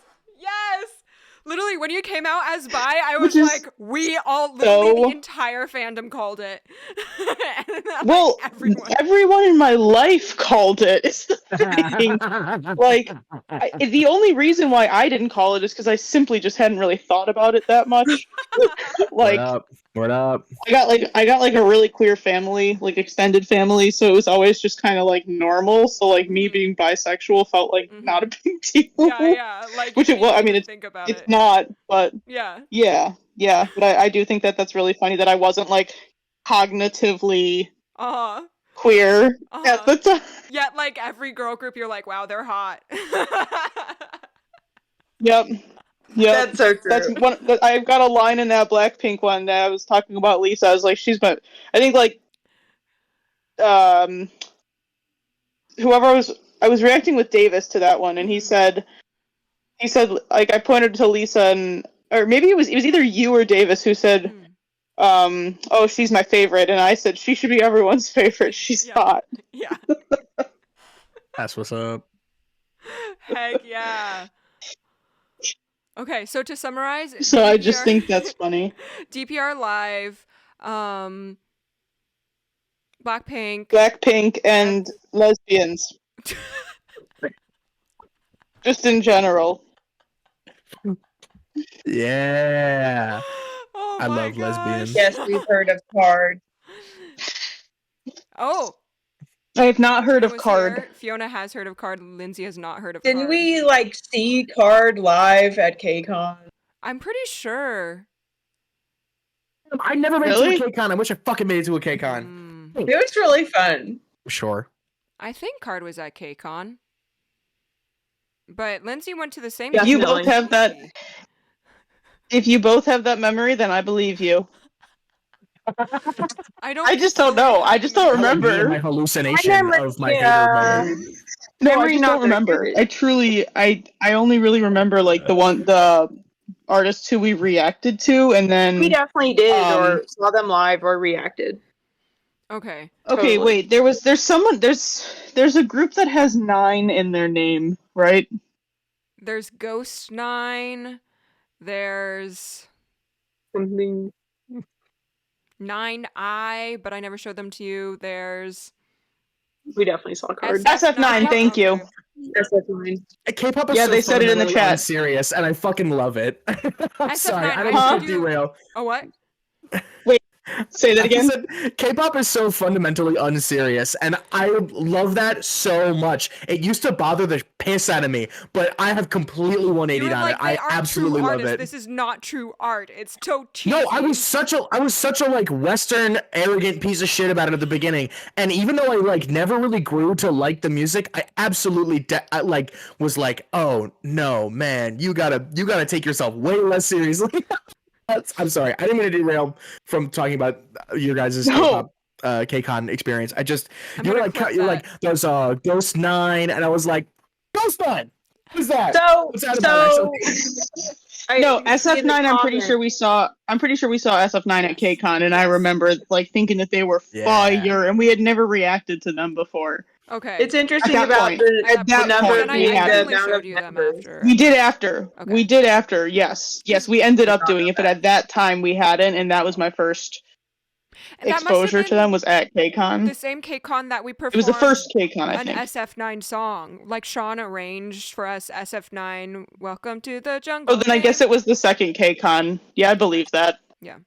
Literally, when you came out as bi, I was like, we all, literally the entire fandom called it. Well, everyone in my life called it. It's the thing. Like, the only reason why I didn't call it is because I simply just hadn't really thought about it that much. Like, Word up. I got like a really queer family, like extended family, so it was always just kind of like normal. So like me being bisexual felt like not a big deal. Yeah, like which it was. I mean, it's not, but yeah. But I do think that that's really funny that I wasn't like cognitively queer at the time. Yet, like every girl group, you're like, wow, they're hot. Yep. Yeah, that's so true. That's one. I've got a line in that Blackpink one that I was talking about Lisa. I was like, she's my. I think like, whoever I was reacting with Davis to that one, and he said like I pointed to Lisa and or maybe it was either you or Davis who said, oh, she's my favorite, and I said she should be everyone's favorite. She's hot. Yeah. That's what's up. Heck yeah. Okay, so to summarize, so DPR, I just think that's funny. DPR Live, Blackpink, and lesbians. Just in general. Yeah. Oh I my love gosh. lesbians. Yes, we've heard of Card. Oh. I have not heard of Card. Here. Fiona has heard of Card. Lindsey has not heard of Didn't Card. we like see Card live at KCON? I'm pretty sure. I never made it to a KCON. I wish I fucking made it to a KCON. It was really fun. Sure. I think Card was at KCON. But Lindsey went to the same. You both have that. If you both have that memory, then I believe you. I just don't know. I just don't remember. My hallucination of my hater moment. No, I just don't remember. I only really remember like the artists who we reacted to, and then we definitely did or saw them live or reacted. Okay. Okay, wait. There's a group that has 9 in their name, right? There's Ghost 9. There's something 9I, but I never showed them to you. We definitely saw Card. SF9, thank you. SF9. K-pop is they said it in the chat. Serious, and I fucking love it. I'm sorry, I don't want to derail. Oh, what? Wait, Say that again. K-pop is so fundamentally unserious, and I love that so much. It used to bother the piss out of me, but I have completely 180'd on it. I absolutely love it. This is not true art. It's so cheesy. No, I was such a like Western arrogant piece of shit about it at the beginning, and even though I like never really grew to like the music, I absolutely was like, oh no, man, you gotta take yourself way less seriously. I'm sorry, I didn't mean to derail from talking about your guys' K-pop K-Con experience. You're like there's Ghost 9, and I was like, Ghost 9, who's that? What's that about, no, SF9. I'm pretty sure we saw SF9 at K-Con, and I remember like thinking that they were fire, and we had never reacted to them before. Okay, it's interesting about the number of members. We did after. Okay. We did after. Yes, we ended up doing it, but at that time we hadn't, and that was my first exposure to them was at K-Con. The same K-Con that we performed. It was the first K-Con, I think. An SF9 song, like Sean arranged for us. SF9, Welcome to the Jungle. Oh, then I guess it was the second K-Con. Yeah, I believe that. Yeah.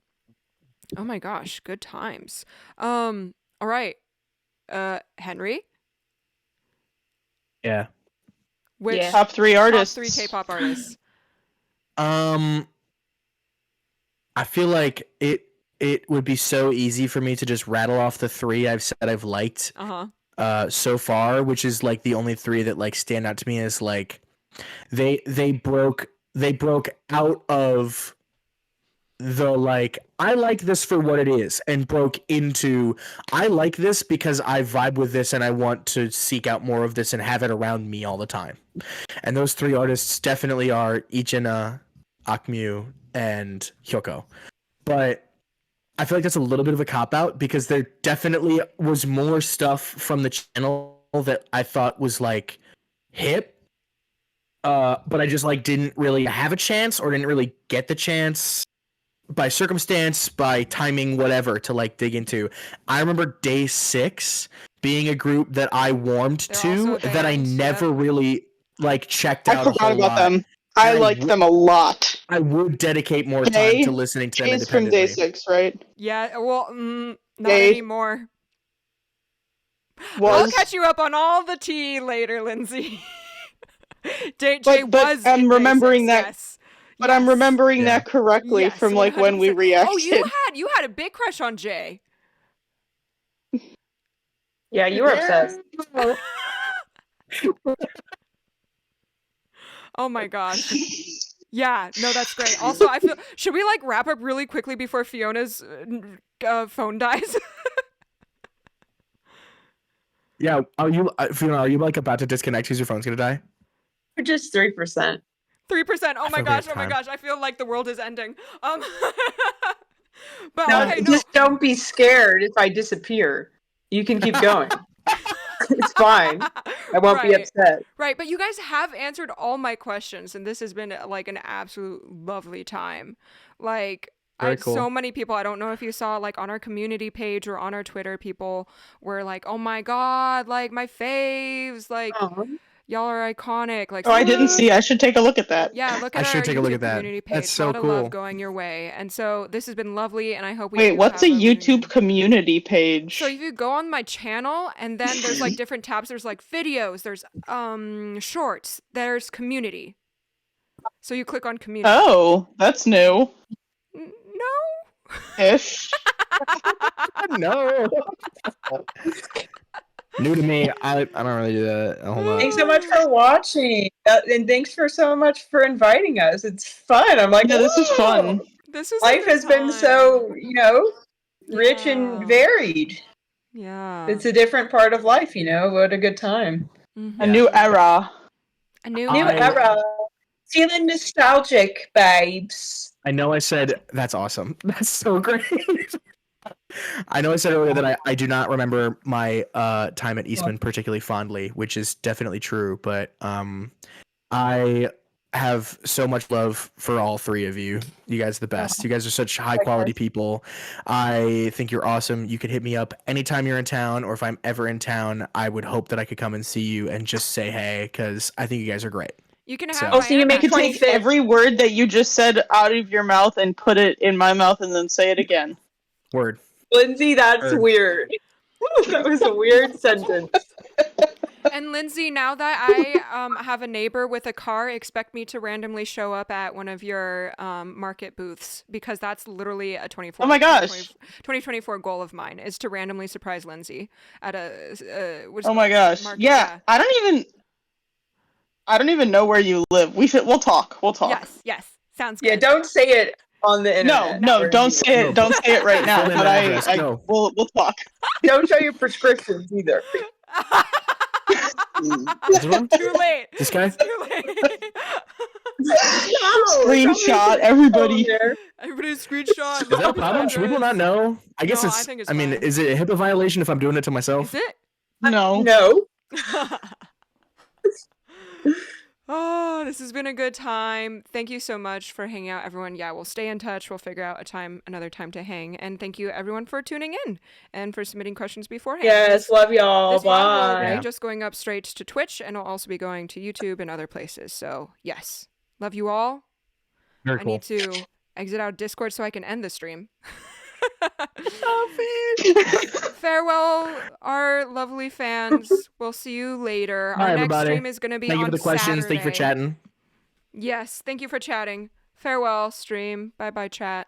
Oh my gosh, good times. All right. Henry. Yeah. Which top 3 artists? Top 3 K-pop artists. I feel like it would be so easy for me to just rattle off the 3 I've said I've liked so far, which is like the only 3 that like stand out to me as like they broke out of the like I like this for what it is and broke into I like this because I vibe with this and I want to seek out more of this and have it around me all the time. And those 3 artists definitely are Ichina, Akmu, and Hyoko. But I feel like that's a little bit of a cop-out because there definitely was more stuff from the channel that I thought was like hip. But I just like didn't really have a chance or didn't really get the chance by circumstance, by timing, whatever, to like dig into. I remember Day 6 being a group that I warmed to that I never really like checked out. I forgot about them. I liked them a lot. I would dedicate more time to listening to them independently. From Day 6, right? Yeah, well, not anymore. I'll catch you up on all the tea later, Lindsay. Jay was. I'm remembering that. Yes. But I'm remembering that correctly from like 100%. When we reacted. Oh, you had a big crush on Jay. Yeah, you were obsessed. Oh my gosh. Yeah, no, that's great. Also, I feel should we like wrap up really quickly before Fiona's phone dies? Yeah, Fiona, are you like about to disconnect because your phone's gonna die? We're just 3%. 3%. Oh my gosh. I feel like the world is ending. But no, just don't be scared if I disappear. You can keep going. It's fine. I won't be upset. Right, but you guys have answered all my questions, and this has been like an absolute lovely time. Like, I had so many people, I don't know if you saw, like, on our community page or on our Twitter, people were like, oh my god, like, my faves, like, y'all are iconic. Like, I didn't see. I should take a look at that. Yeah, look at our YouTube community page. That's so cool. Love going your way. And so this has been lovely, and I hope we Wait, what's a YouTube community page? So if you go on my channel, and then there's like different tabs. There's like videos, there's shorts, there's community. So you click on community. Oh, that's new. No. Ish. No. New to me. I don't really do that a whole lot. Thanks so much for watching, and thanks so much for inviting us. It's fun. I'm like, yeah, this is fun. Life has been so, rich and varied. Yeah, it's a different part of life. What a good time. Mm-hmm. A new era. A new era. Feeling nostalgic, babes. I know I said that's awesome. That's so great. I know I said earlier that I do not remember my time at Eastman particularly fondly, which is definitely true, but I have so much love for all 3 of you. You guys are the best. You guys are such high quality people. I think you're awesome. You could hit me up anytime you're in town, or if I'm ever in town, I would hope that I could come and see you and just say hey, because I think you guys are great. You can have so you make it take every word that you just said out of your mouth and put it in my mouth and then say it again. Word. Lindsey, that's weird. That was a weird sentence. And Lindsey, now that I have a neighbor with a car, expect me to randomly show up at one of your market booths, because that's literally a 2024 goal of mine, is to randomly surprise Lindsey at a oh my gosh. market. Yeah. I don't even know where you live. We'll talk. Yes. Sounds good. Yeah, don't say it on the internet. No, don't say it. Don't say it right now. But we'll talk. Don't show your prescriptions either. Too late. This guy? Too late. Screenshot, everybody. Everybody screenshot. Is that a problem? Should people not know? I guess No, it's. I think it's mean, fine. is it a HIPAA violation if I'm doing it to myself? Is it? No. No. Oh, this has been a good time. Thank you so much for hanging out, everyone. Yeah, we'll stay in touch. We'll figure out another time to hang. And thank you, everyone, for tuning in and for submitting questions beforehand. Yes, love y'all. This Bye. will be just going up straight to Twitch, and it'll also be going to YouTube and other places. So, yes. Love you all. Very cool. I need to exit out Discord so I can end the stream. Farewell, our lovely fans. We'll see you later. Bye, our next everybody. stream is going to be Thank on you for the questions. Saturday. Thank you for chatting. Yes, thank you for chatting. Farewell, stream. Bye-bye, chat.